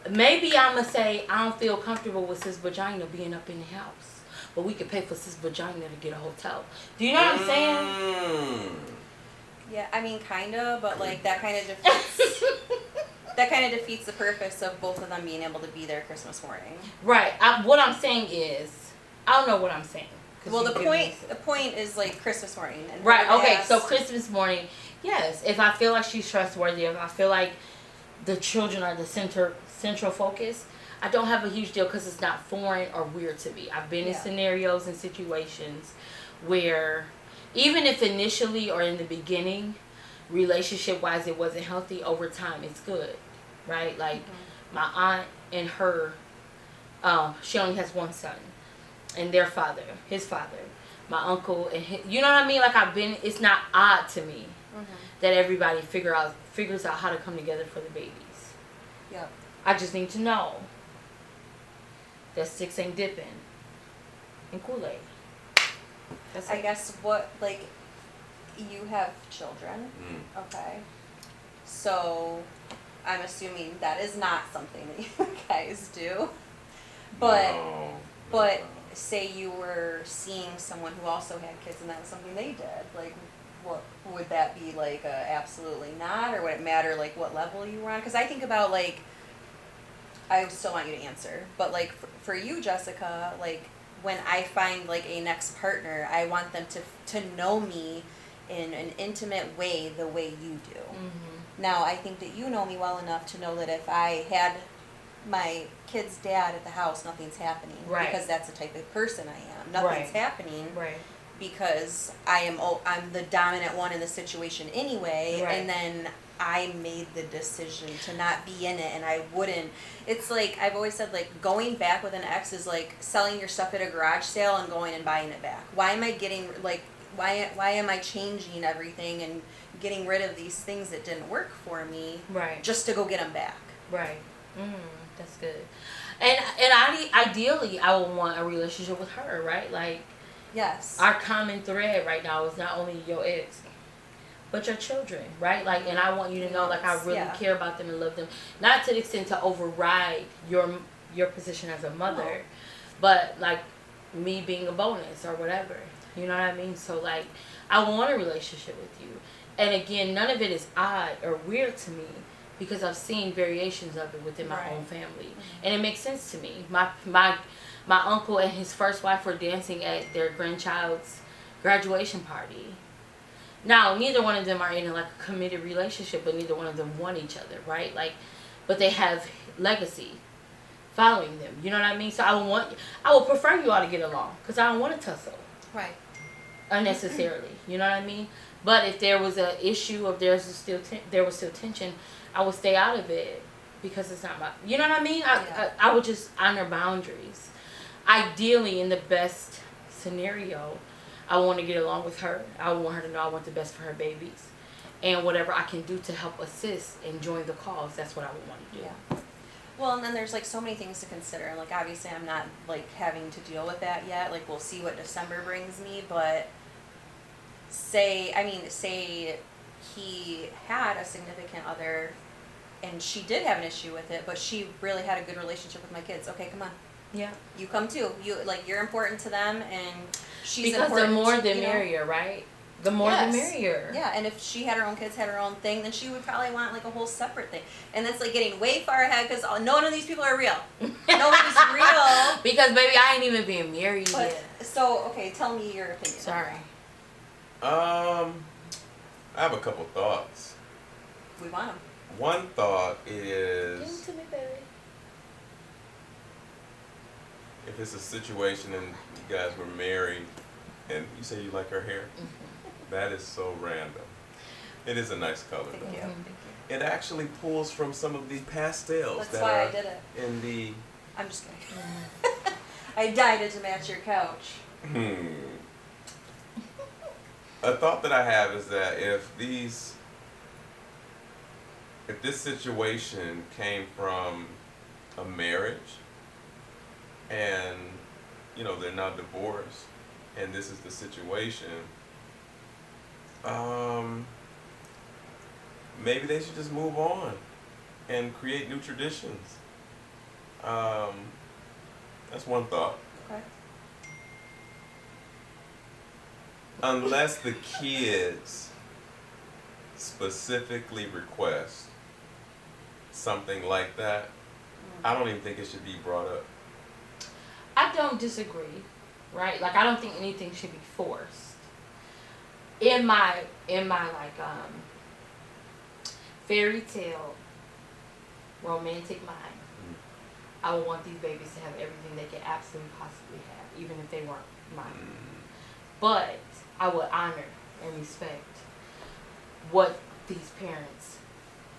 Maybe I'm gonna say I don't feel comfortable with sis vagina being up in the house, but we could pay for sis vagina to get a hotel. Do you know what I'm saying? yeah, I mean, kinda, but like that kind of defeats the purpose of both of them being able to be there Christmas morning. Right. What I'm saying is, I don't know what I'm saying. Well, the point is like Christmas morning. And right. Okay. So Christmas morning, yes. If I feel like she's trustworthy, if I feel like the children are the central focus, I don't have a huge deal because it's not foreign or weird to me. I've been in scenarios and situations where, even if initially or in the beginning, relationship wise, it wasn't healthy, over time it's good, right? Like my aunt and her, she only has one son, and their father, his father, my uncle and his, you know what I mean? Like it's not odd to me that everybody figures out how to come together for the babies. Yep. I just need to know that sticks ain't dipping in Kool-Aid. I guess you have children, okay? So I'm assuming that is not something that you guys do. But say you were seeing someone who also had kids and that was something they did, like what would that be, like absolutely not, or would it matter like what level you were on? Because I think about like, I still want you to answer, but like for you, Jessica, like when I find like a next partner, I want them to know me in an intimate way the way you do. Now I think that you know me well enough to know that if I had my kid's dad at the house, nothing's happening. Right. Because that's the type of person I am. Nothing's happening. Right. Because I'm the dominant one in the situation anyway. Right. And then I made the decision to not be in it, and I wouldn't. It's like I've always said, like going back with an ex is like selling your stuff at a garage sale and going and buying it back. Why am I getting like why am I changing everything and getting rid of these things that didn't work for me? Right. Just to go get them back. Right. That's good. And ideally, I would want a relationship with her, right? Like, yes, our common thread right now is not only your ex, but your children, right? Like, and I want you to know, like, I really care about them and love them. Not to the extent to override your position as a mother, but like me being a bonus or whatever. You know what I mean? So like, I want a relationship with you. And again, none of it is odd or weird to me, because I've seen variations of it within my own family. And it makes sense to me. My uncle and his first wife were dancing at their grandchild's graduation party. Now, neither one of them are in like a committed relationship, but neither one of them want each other, right? Like, but they have legacy following them. You know what I mean? So I would prefer you all to get along, because I don't want to tussle. Right. Unnecessarily. You know what I mean? But if there was an issue, if there was still tension, I would stay out of it, because it's not my, you know what I mean? I would just honor boundaries. Ideally, in the best scenario, I want to get along with her. I want her to know I want the best for her babies. And whatever I can do to help assist and join the cause, that's what I would want to do. Yeah. Well, and then there's like so many things to consider. Like obviously I'm not like having to deal with that yet. Like we'll see what December brings me, but say he had a significant other and she did have an issue with it, but she really had a good relationship with my kids. Okay, come on. Yeah. You come too. You're important to them, and she's because important. The more to, the merrier, right? The more the merrier. Yeah, and if she had her own kids, had her own thing, then she would probably want like a whole separate thing. And that's like getting way far ahead, because none of these people are real. Nobody's real. Because baby, I ain't even being married yet. So okay, tell me your opinion. Sorry. I have a couple thoughts. We want them. One thought is, Give them to me, baby. if it's a situation and you guys were married and you say you like her hair, that is so random. It is a nice color. Thank though. you. Mhm. Thank you. It actually pulls from some of the pastels That's that why are I did it. in the. I'm just kidding. I dyed it to match your couch. A thought that I have is that if this situation came from a marriage and they're not divorced and this is the situation, maybe they should just move on and create new traditions. That's one thought. Okay. Unless the kids specifically request something like that, I don't even think it should be brought up. I don't disagree, right? Like I don't think anything should be forced. In my like fairy tale romantic mind, I would want these babies to have everything they could absolutely possibly have, even if they weren't mine. But I would honor and respect what these parents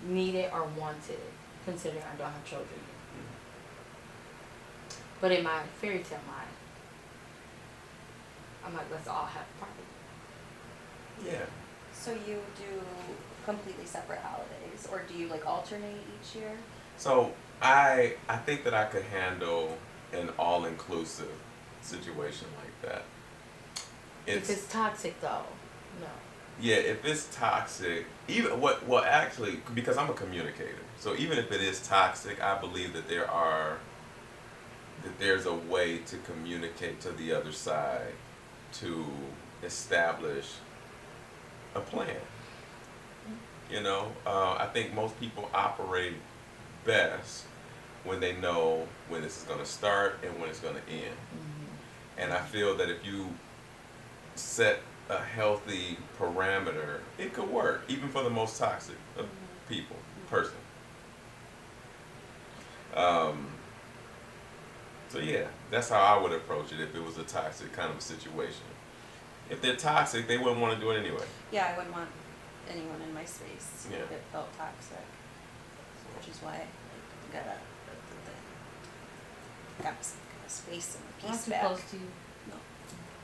needed or wanted, considering I don't have children yet. But in my fairy tale mind, I'm like, let's all have a party. Yeah. So you do completely separate holidays, or do you like alternate each year? So I think that I could handle an all-inclusive situation like that. If it's toxic though, no. Yeah, if it's toxic, well actually, because I'm a communicator, so even if it is toxic, I believe that there's a way to communicate to the other side to establish a plan. I think most people operate best when they know when this is going to start and when it's going to end. And I feel that if you set a healthy parameter, it could work, even for the most toxic of person. So yeah, that's how I would approach it if it was a toxic kind of a situation. If they're toxic, they wouldn't want to do it anyway. Yeah, I wouldn't want anyone in my space Yeah. if it felt toxic, which is why I got a space and a I'm piece too back. close to you.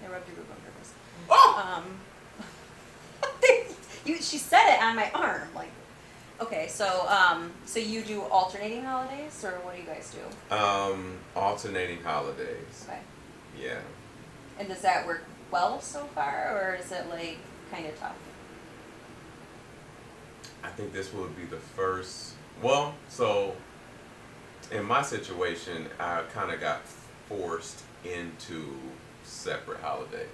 I rubbed your boob on purpose. Oh! She said it on my arm, like. Okay, so you do alternating holidays, or what do you guys do? Alternating holidays. Okay. Yeah. And does that work well so far, or is it like kind of tough? I think this would be the first. Well, so in my situation, I kind of got forced into separate holidays.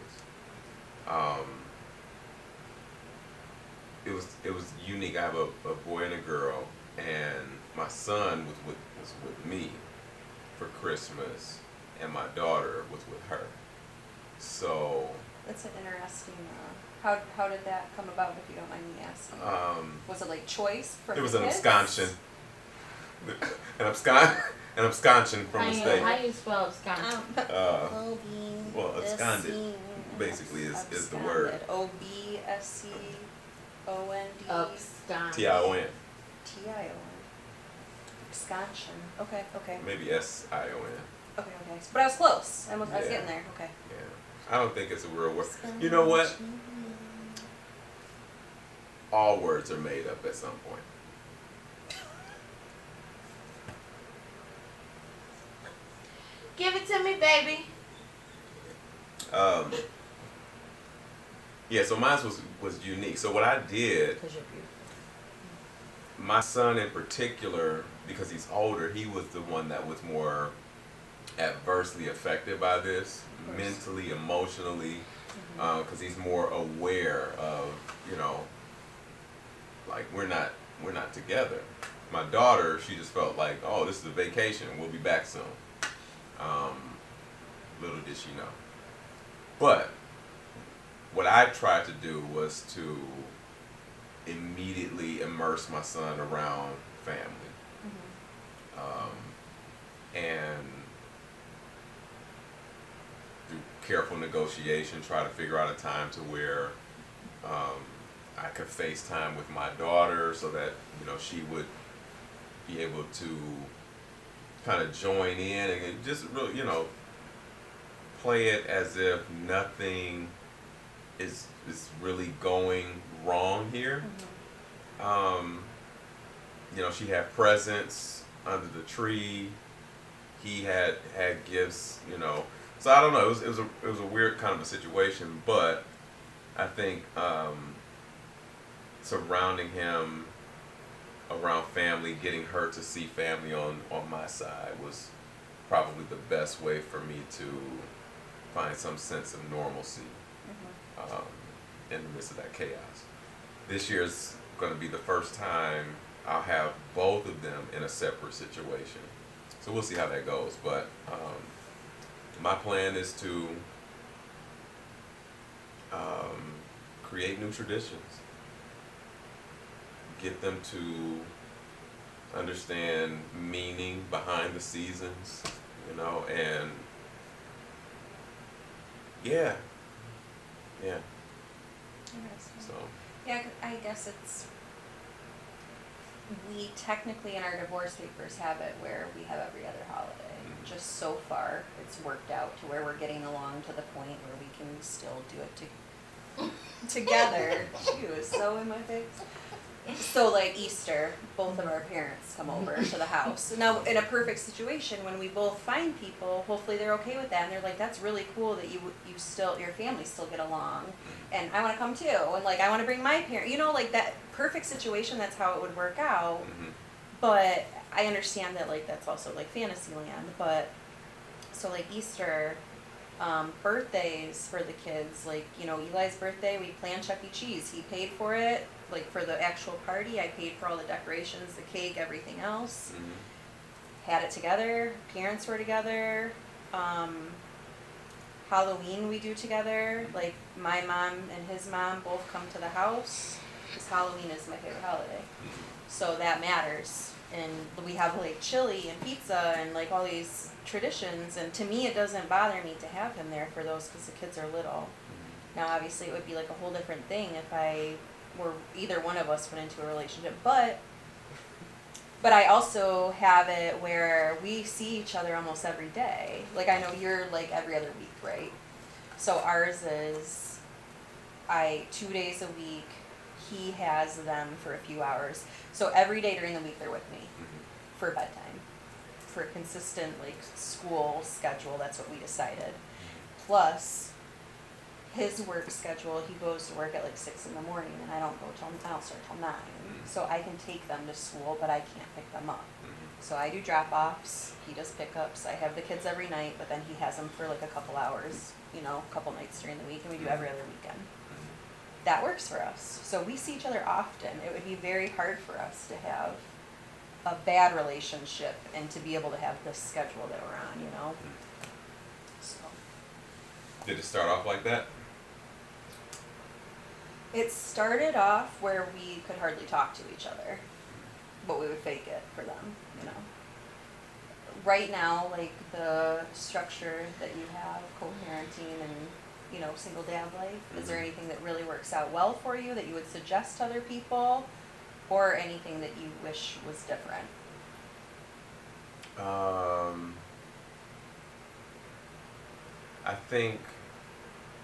It was unique. I have a boy and a girl, and my son was with me for Christmas, and my daughter was with her. So That's an interesting. How did that come about, if you don't mind me asking? Was it like choice from it was the an kids? absconsion, an absconsion from the state. How you spell abscond? Well, absconded basically is the word. OBSCOND. Abscond. TION. TION. Absconsion. Okay. Maybe SION. Okay. But I was close. I was Yeah. getting there. Okay. Yeah. I don't think it's a real word. You know what? All words are made up at some point. Give it to me, baby. Yeah, so mine was unique. So what I did, Because you're beautiful. my son in particular, because he's older, he was the one that was more adversely affected by this, mentally, emotionally, because he's more aware of, like we're not together. My daughter, she just felt like, oh, this is a vacation, we'll be back soon. Little did she know. But what I tried to do was to immediately immerse my son around family. And through careful negotiation, try to figure out a time to where I could FaceTime with my daughter so that, she would be able to kind of join in and just really, play it as if nothing is really going wrong here. She had presents under the tree. He had gifts, So I don't know. It was a weird kind of a situation, but I think surrounding him around family, getting her to see family on my side was probably the best way for me to find some sense of normalcy in the midst of that chaos. This year's going to be the first time I'll have both of them in a separate situation. So we'll see how that goes. But my plan is to create new traditions. Get them to understand meaning behind the seasons, and yeah. So. Yeah, I guess we technically in our divorce papers have it where we have every other holiday. Just so far, it's worked out to where we're getting along to the point where we can still do it together. She was so in my face. So like Easter, both of our parents come over to the house. Now, in a perfect situation, when we both find people, hopefully they're okay with that, and they're like, "That's really cool that you still, your family still get along, and I want to come too, and like I want to bring my parents." Like that perfect situation. That's how it would work out. But I understand that like that's also like fantasy land. But so like Easter. Birthdays for the kids, like, Eli's birthday, we planned Chuck E. Cheese. He paid for it, like for the actual party. I paid for all the decorations, the cake, everything else. Had it together. Parents were together. Halloween we do together. Like my mom and his mom both come to the house because Halloween is my favorite holiday. So that matters. And we have like chili and pizza and like all these traditions, and to me it doesn't bother me to have him there for those because the kids are little. Now obviously it would be like a whole different thing if either one of us went into a relationship, but I also have it where we see each other almost every day. Like I know you're like every other week, right? So ours is 2 days a week. He has them for a few hours. So every day during the week they're with me for bedtime. For a consistent like school schedule, that's what we decided. Plus his work schedule, he goes to work at like 6 in the morning and I don't start till 9. So I can take them to school, but I can't pick them up. So I do drop-offs, he does pickups. I have the kids every night, but then he has them for like a couple hours, a couple nights during the week, and we do every other weekend. That works for us. So we see each other often. It would be very hard for us to have a bad relationship and to be able to have this schedule that we're on, So. Did it start off like that? It started off where we could hardly talk to each other, but we would fake it for them, Right now, like the structure that you have, co-parenting and, single dad life, is there anything that really works out well for you that you would suggest to other people, or anything that you wish was different? I think,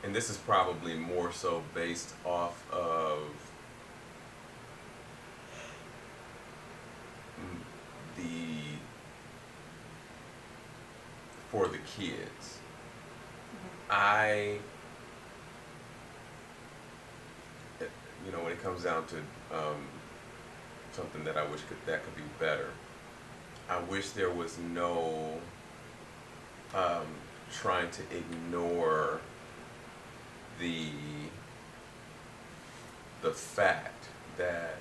and this is probably more so based off of for the kids. When it comes down to something that I wish that could be better, I wish there was no trying to ignore the fact that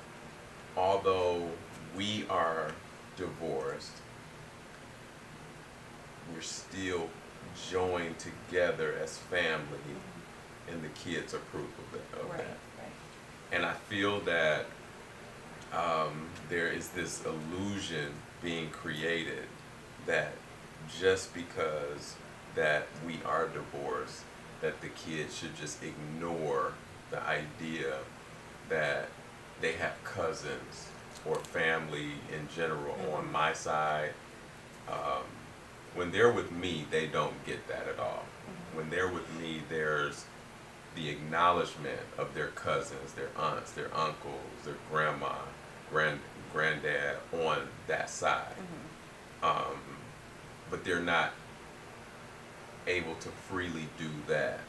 although we are divorced, we're still joined together as family, and the kids approve of Right, that. right. And I feel that there is this illusion being created that just because that we are divorced, that the kids should just ignore the idea that they have cousins or family in general on my side. When they're with me, they don't get that at all. When they're with me, there's the acknowledgement of their cousins, their aunts, their uncles, their grandma, granddad on that side. But they're not able to freely do that.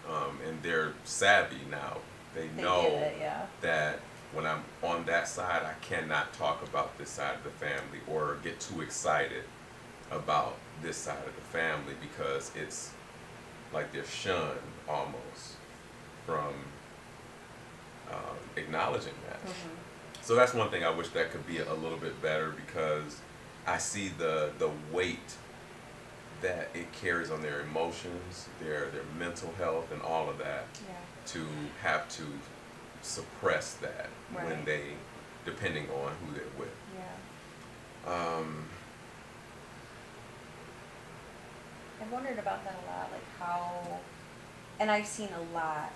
And they're savvy now. They know get it, yeah. that when I'm on that side, I cannot talk about this side of the family or get too excited about this side of the family because it's like they're shunned almost from acknowledging that. So that's one thing I wish that could be a little bit better because I see the weight that it carries on their emotions, their mental health, and all of that. Yeah. To have to suppress that when Right. they, depending on who they're with. Yeah. I've wondered about that a lot, like how, and I've seen a lot.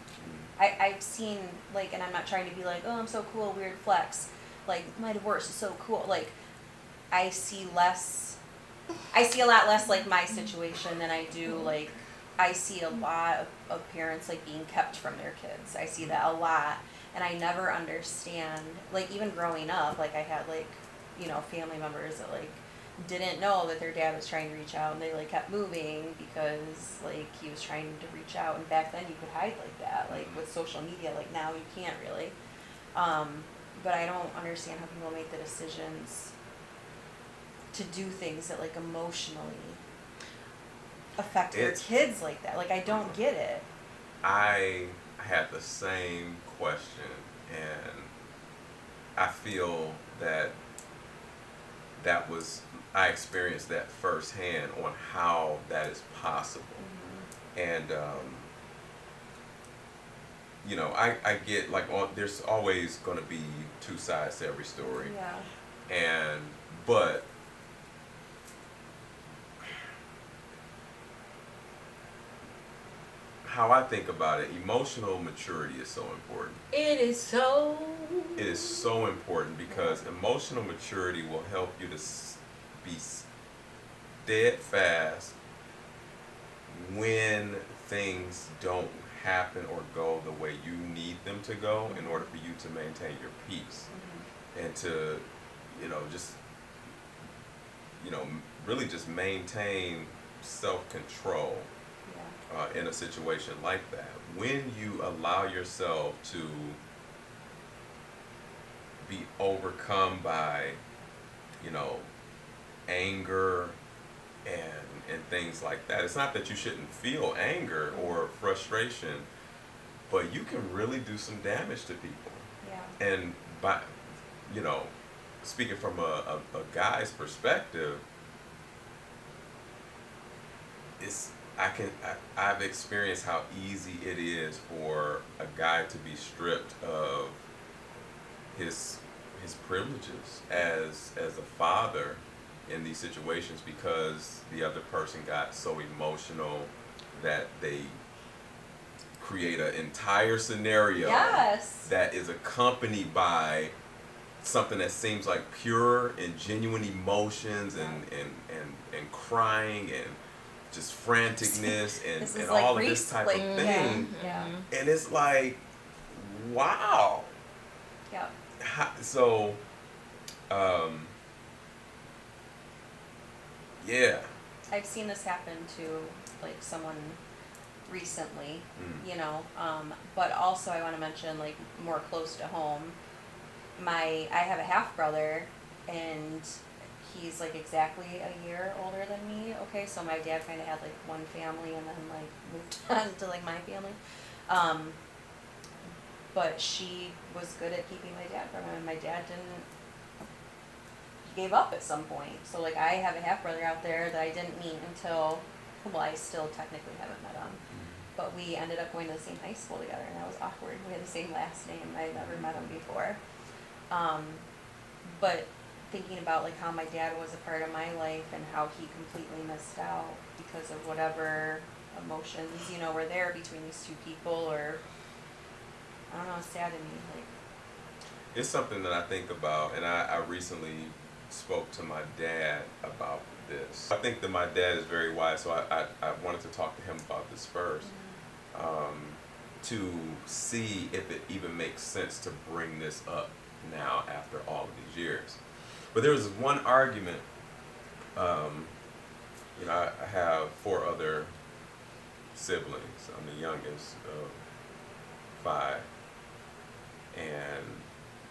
I've seen, like, and I'm not trying to be like, oh, I'm so cool, weird flex. Like, my divorce is so cool. Like, I see a lot less like my situation than I do, like, I see a lot of parents, like, being kept from their kids. I see that a lot. And I never understand, like, even growing up, like, I had, like, you know, family members that, like, didn't know that their dad was trying to reach out, and they, like, kept moving because, like, he was trying to reach out. And back then you could hide like that, like, with social media. Like, now you can't really. But I don't understand how people make the decisions to do things that, like, emotionally affect their kids like that. Like, I don't get it. I had the same question, and I feel that I experienced that firsthand on how that is possible. And you know, I get, like, there's always going to be two sides to every story. Yeah. But how I think about it, emotional maturity is so important. It is so. It is so important because emotional maturity will help you to be steadfast when things don't happen or go the way you need them to go in order for you to maintain your peace and to, you know, just, you know, really just maintain self-control in a situation like that. When you allow yourself to be overcome by, you know, anger and things like that. It's not that you shouldn't feel anger or frustration, but you can really do some damage to people. Yeah. And by, you know, speaking from a guy's perspective, I've experienced how easy it is for a guy to be stripped of his privileges as a father in these situations because the other person got so emotional that they create an entire scenario that is accompanied by something that seems like pure and genuine emotions and crying and just franticness and like all of this type of thing. Yeah. And it's like, wow. Yeah. So, yeah. I've seen this happen to, like, someone recently, you know, but also I want to mention, like, more close to home, I have a half brother, and he's, like, exactly a year older than me. Okay, so my dad kind of had, like, one family and then, like, moved on to, like, my family. But she was good at keeping my dad from him, and my dad gave up at some point. So, like, I have a half brother out there that I didn't meet until, well, I still technically haven't met him, but we ended up going to the same high school together, and that was awkward. We had the same last name. I had never met him before. But thinking about, like, how my dad was a part of my life and how he completely missed out because of whatever emotions, you know, were there between these two people, or, I don't know, it's sad to me. Like, it's something that I think about, and I recently spoke to my dad about this. I think that my dad is very wise, so I wanted to talk to him about this first, to see if it even makes sense to bring this up now after all of these years. But there was one argument. I have 4 other siblings. I'm the youngest of 5, and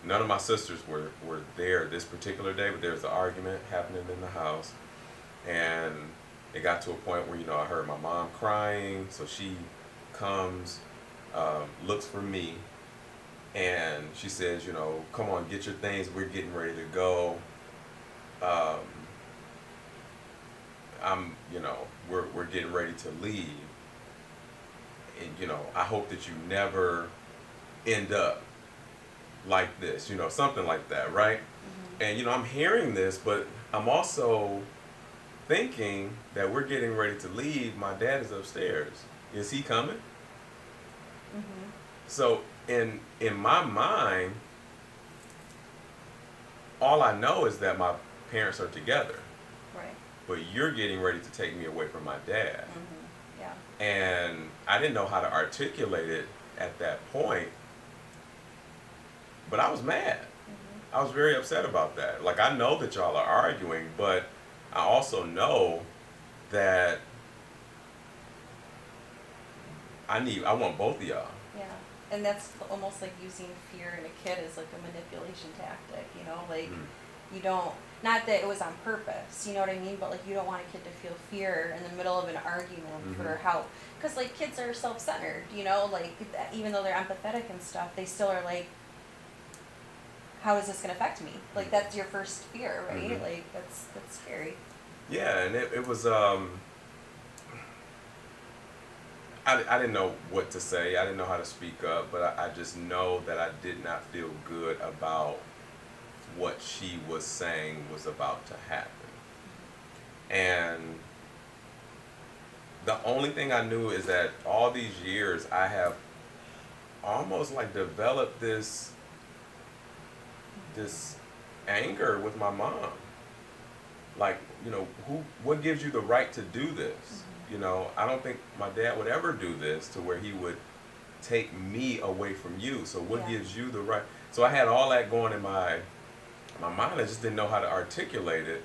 none of my sisters were there this particular day, but there was an argument happening in the house, and it got to a point where I heard my mom crying, so she comes, looks for me, and she says, come on, get your things, we're getting ready to go. We're getting ready to leave, and I hope that you never end up like this, something like that, right? And I'm hearing this, but I'm also thinking that we're getting ready to leave. My dad is upstairs. Is he coming? So in my mind, all I know is that my parents are together. Right. But you're getting ready to take me away from my dad. Yeah. And I didn't know how to articulate it at that point, but I was mad. I was very upset about that. Like, I know that y'all are arguing, but I also know that I want both of y'all. Yeah. And that's almost like using fear in a kid as like a manipulation tactic, like you don't, not that it was on purpose, you know what I mean, but like you don't want a kid to feel fear in the middle of an argument for help, because like kids are self-centered, like even though they're empathetic and stuff, they still are like, how is this going to affect me? Like that's your first fear, right? Like that's scary. Yeah, and it was I didn't know what to say. I didn't know how to speak up, but I just know that I did not feel good about what she was saying was about to happen. And the only thing I knew is that all these years I have almost like developed this anger with my mom. Like, what gives you the right to do this? I don't think my dad would ever do this to where he would take me away from you. So what gives you the right? So I had all that going in my mind. I just didn't know how to articulate it.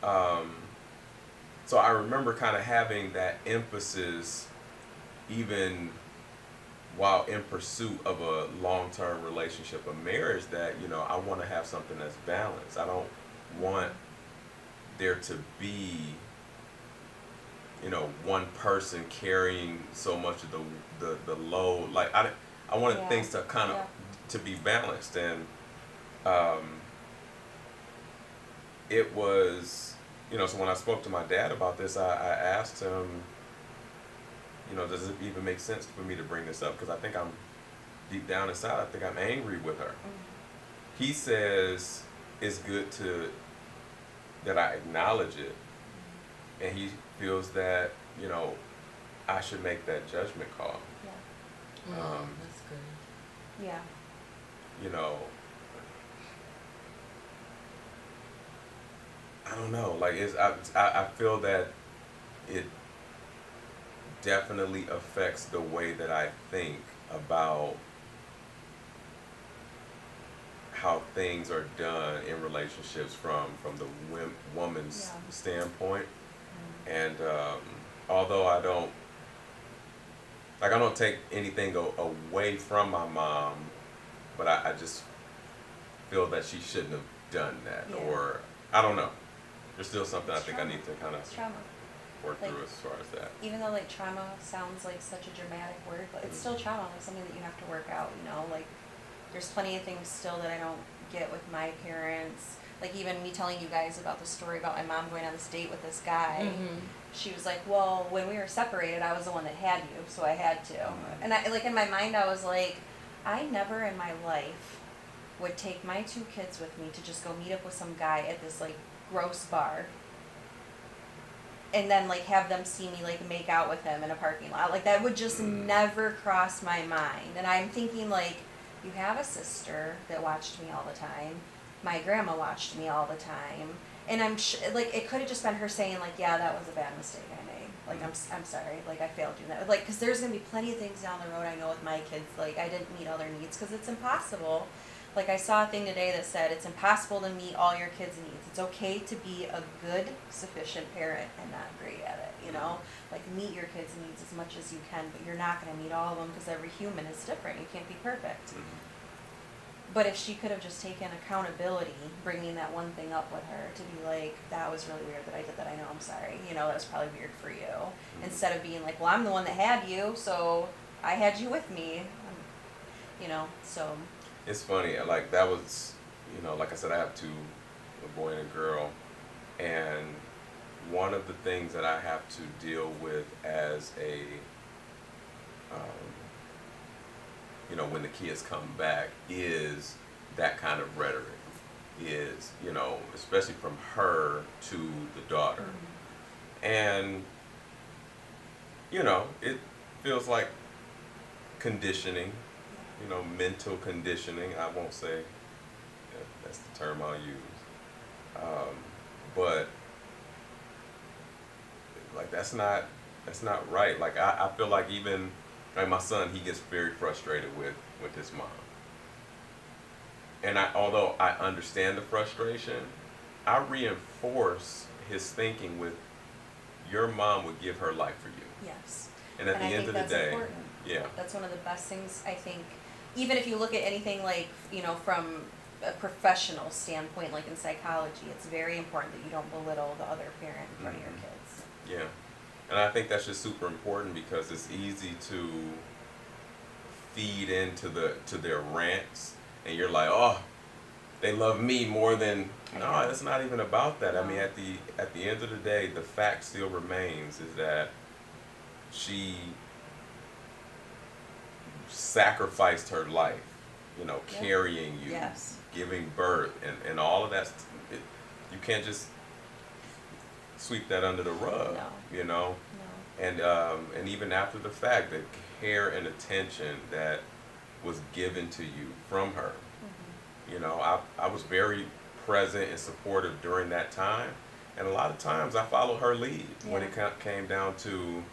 So I remember kind of having that emphasis even while in pursuit of a long-term relationship, a marriage, that, I want to have something that's balanced. I don't want there to be one person carrying so much of the load. Like I wanted things to kind of to be balanced, and it was so when I spoke to my dad about this, I asked him, does it even make sense for me to bring this up, because I think I'm deep down inside, I think I'm angry with her. He says it's good that I acknowledge it, and he feels that I should make that judgment call. That's good. Yeah. I don't know. Like I feel that it definitely affects the way that I think about how things are done in relationships from the woman's standpoint. And although I don't take anything away from my mom, but I just feel that she shouldn't have done that, or I don't know. There's still something I think I need to kind of work through as far as that. Even though like trauma sounds like such a dramatic word, but it's still trauma, like something that you have to work out, like there's plenty of things still that I don't get with my parents. Like even me telling you guys about the story about my mom going on this date with this guy. She was like, well, when we were separated, I was the one that had you, so I had to. And I, like in my mind, I was like, I never in my life would take my 2 kids with me to just go meet up with some guy at this like gross bar and then like have them see me like make out with him in a parking lot. Like that would just never cross my mind. And I'm thinking like, You have a sister that watched me all the time. My grandma watched me all the time. And like, it could have just been her saying, like, yeah, that was a bad mistake I made. Like, I'm sorry. Like, I failed you. Like, because there's going to be plenty of things down the road I know with my kids. Like, I didn't meet all their needs because it's impossible. Like, I saw a thing today that said it's impossible to meet all your kids' needs. It's okay to be a good, sufficient parent and not great at it, you know? Like, meet your kids' needs as much as you can, but you're not going to meet all of them because every human is different. You can't be perfect. Mm-hmm. But if she could have just taken accountability, bringing that one thing up with her to be like, that was really weird that I did that, I know, I'm sorry. You know, that was probably weird for you. Instead of being like, well, I'm the one that had you, so I had you with me. You know, so. It's funny, like that was, you know, like I said, I have two, a boy and a girl, and one of the things that I have to deal with as a, you know, when the kids come back is that kind of rhetoric, is, you know, especially from her to the daughter. And, you know, it feels like conditioning, you know, mental conditioning. I won't say that's the term I'll use. But like that's not right. Like I feel like even like my son, he gets very frustrated with his mom. And although I understand the frustration, I reinforce his thinking with your mom would give her life for you. Yes. And at the end of the day, important. yeah. That's one of the best things, I think, even if you look at anything like, you know, from a professional standpoint, like in psychology, it's very important that you don't belittle the other parent in front of your kids. Yeah. And I think that's just super important because it's easy to feed into their rants, and you're like, oh, they love me more than. No, it's not even about that. I mean, at the end of the day, the fact still remains is that she sacrificed her life, you know, carrying you, giving birth, and all of that. You can't just sweep that under the rug, you know. And even after the fact, the care and attention that was given to you from her, you know, I was very present and supportive during that time, and a lot of times I followed her lead when it came down to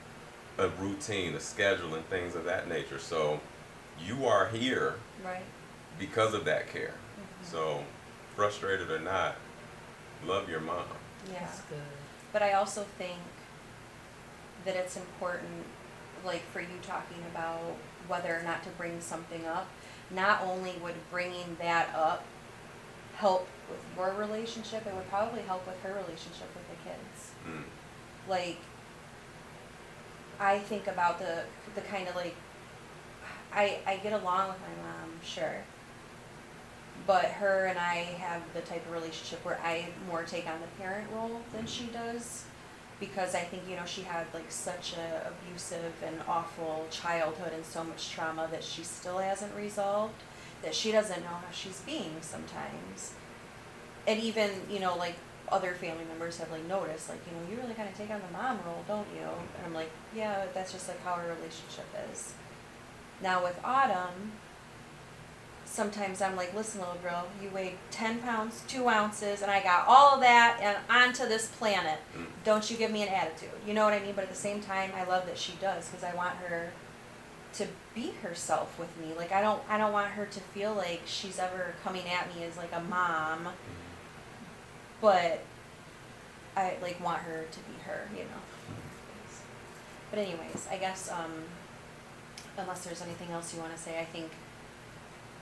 a routine, a schedule, and things of that nature. So you are here because of that care. So frustrated or not, love your mom. Yeah. That's good. But I also think that it's important, like for you talking about whether or not to bring something up, not only would bringing that up help with your relationship, it would probably help with her relationship with the kids. Like, I think about the kind of like, I get along with my mom, sure. But her and I have the type of relationship where I more take on the parent role than she does. Because I think, you know, she had like such a abusive and awful childhood and so much trauma that she still hasn't resolved, that she doesn't know how she's being sometimes. And even, you know, like other family members have like noticed, like, you know, you really kind of take on the mom role, don't you? And I'm like, yeah, that's just like how our relationship is. Now with Autumn, sometimes I'm like, listen, little girl, you weighed 10 pounds, 2 ounces, and I got all of that and onto this planet. Don't you give me an attitude. You know what I mean? But at the same time, I love that she does because I want her to be herself with me. Like, I don't want her to feel like she's ever coming at me as like a mom, but I like want her to be her, you know. But anyways, I guess unless there's anything else you want to say, I think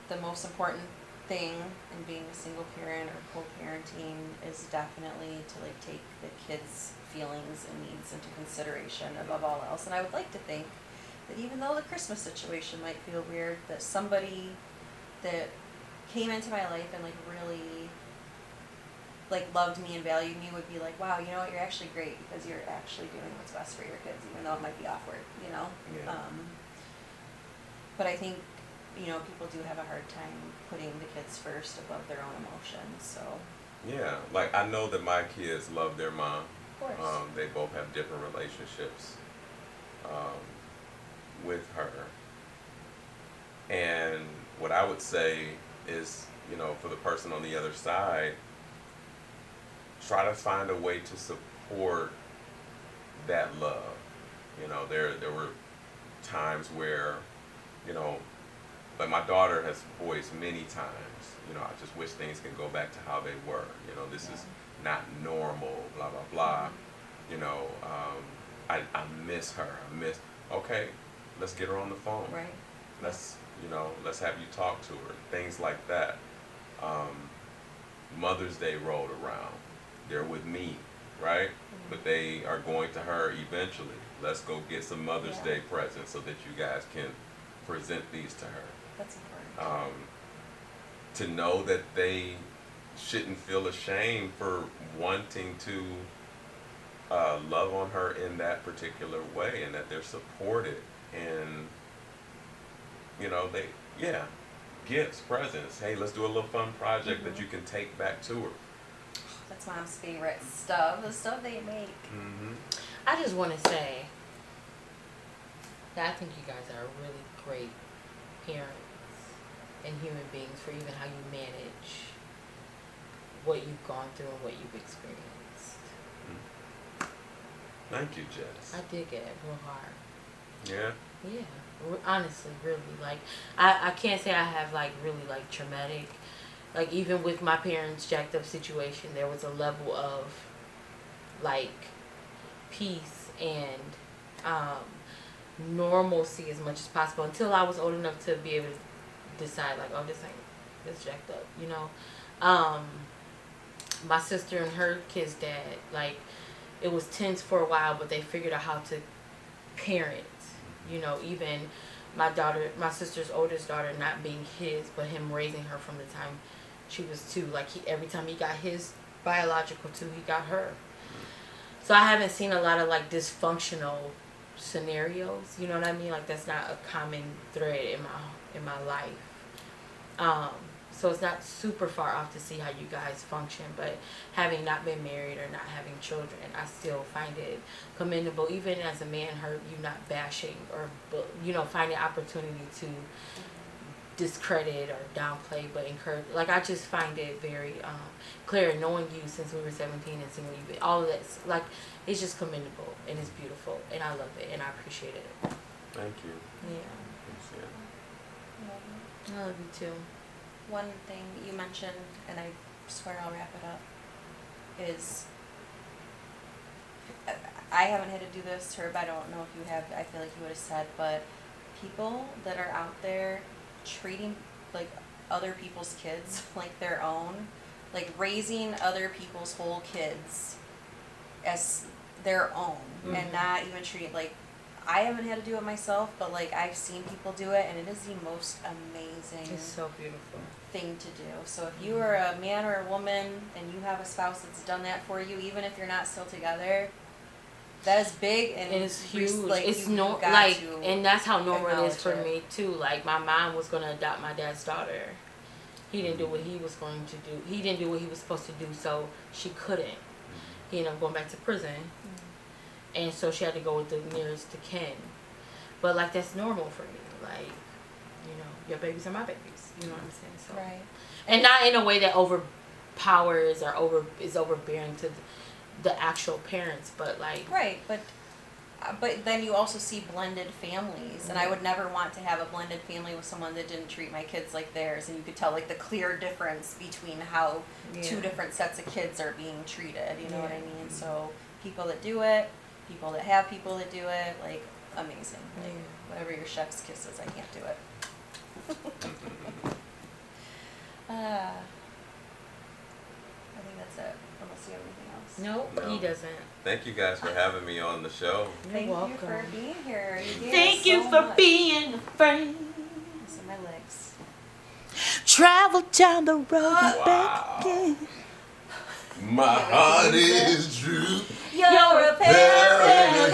the most important thing in being a single parent or co-parenting is definitely to like take the kids' feelings and needs into consideration above all else. And I would like to think that even though the Christmas situation might feel weird, that somebody that came into my life and like really like loved me and valued me would be like, wow, you know what, you're actually great because you're actually doing what's best for your kids, even though it might be awkward, you know. But I think, you know, people do have a hard time putting the kids first above their own emotions, so. Yeah, like I know that my kids love their mom. Of course. They both have different relationships with her. And what what I would say is, for the person on the other side, try to find a way to support that love. There were times where, like my daughter has voiced many times, I just wish things could go back to how they were. This is not normal, blah, blah, blah. I miss her. Okay, let's get her on the phone. Right. Let's have you talk to her. Things like that. Mother's Day rolled around. They're with me, right? But they are going to her eventually. Let's go get some Mother's Day presents so that you guys can present these to her. That's important. To know that they shouldn't feel ashamed for wanting to love on her in that particular way, and that they're supported, and gifts, presents. Hey, let's do a little fun project that you can take back to her. That's Mom's favorite stuff, the stuff they make. I just want to say that I think you guys are really great parents and human beings for even how you manage what you've gone through and what you've experienced. Thank you, Jess. I dig it real hard. Yeah? Yeah, honestly, really. Like, I can't say I have, like, really, like, traumatic, like, even with my parents' jacked up situation, there was a level of, like, peace and normalcy as much as possible until I was old enough to be able to decide, like, oh, this jacked up, My sister and her kid's dad, like, it was tense for a while, but they figured out how to parent. Even my sister's oldest daughter not being his, but him raising her from the time she was 2. Like, every time he got his biological 2, he got her. So I haven't seen a lot of, like, dysfunctional scenarios. You know what I mean? Like, that's not a common thread in my life. So it's not super far off to see how you guys function, but having not been married or not having children, I still find it commendable, even as a man, you not bashing or, finding opportunity to discredit or downplay, but encourage. Like, I just find it very, Clara, knowing you since we were 17 and seeing you, all of that, like, it's just commendable and it's beautiful, and I love it and I appreciate it. Thank you. Yeah. Thanks, I love you too. One thing you mentioned, and I swear I'll wrap it up, is I haven't had to do this, Herb, I don't know if you have, I feel like you would have said, but people that are out there treating, like, other people's kids like their own, like, raising other people's whole kids as their own, and not even treating, like, I haven't had to do it myself, but, like, I've seen people do it, and it is the most amazing It's so beautiful thing to do. So if you are a man or a woman and you have a spouse that's done that for you, even if you're not still together, that is big, and it's huge. Like, It's and that's how normal it is for me too. Like, my mom was gonna adopt my dad's daughter. He didn't do what he was going to do. He didn't do what he was supposed to do, so she couldn't. He ended up going back to prison, and so she had to go with the nearest to kin. But, like, that's normal for me. Like, your babies are my babies. You know what I'm saying? So. right. And not in a way that overpowers or is overbearing to the actual parents, but, like, Right, but then you also see blended families, and I would never want to have a blended family with someone that didn't treat my kids like theirs, and you could tell, like, the clear difference between how two different sets of kids are being treated, you know what I mean? So people that do it, people that have people that do it, like, amazing. Like, whatever your chef's kiss is, I can't do it. I think that's it, unless you have anything else. nope, No. he doesn't. Thank you guys for having me on the show. Thank You're you for welcome. being here. You gave Thank us you so for much. being a friend. These are my legs. Travel down the road and back Wow. again. My heart is true. You're a parent.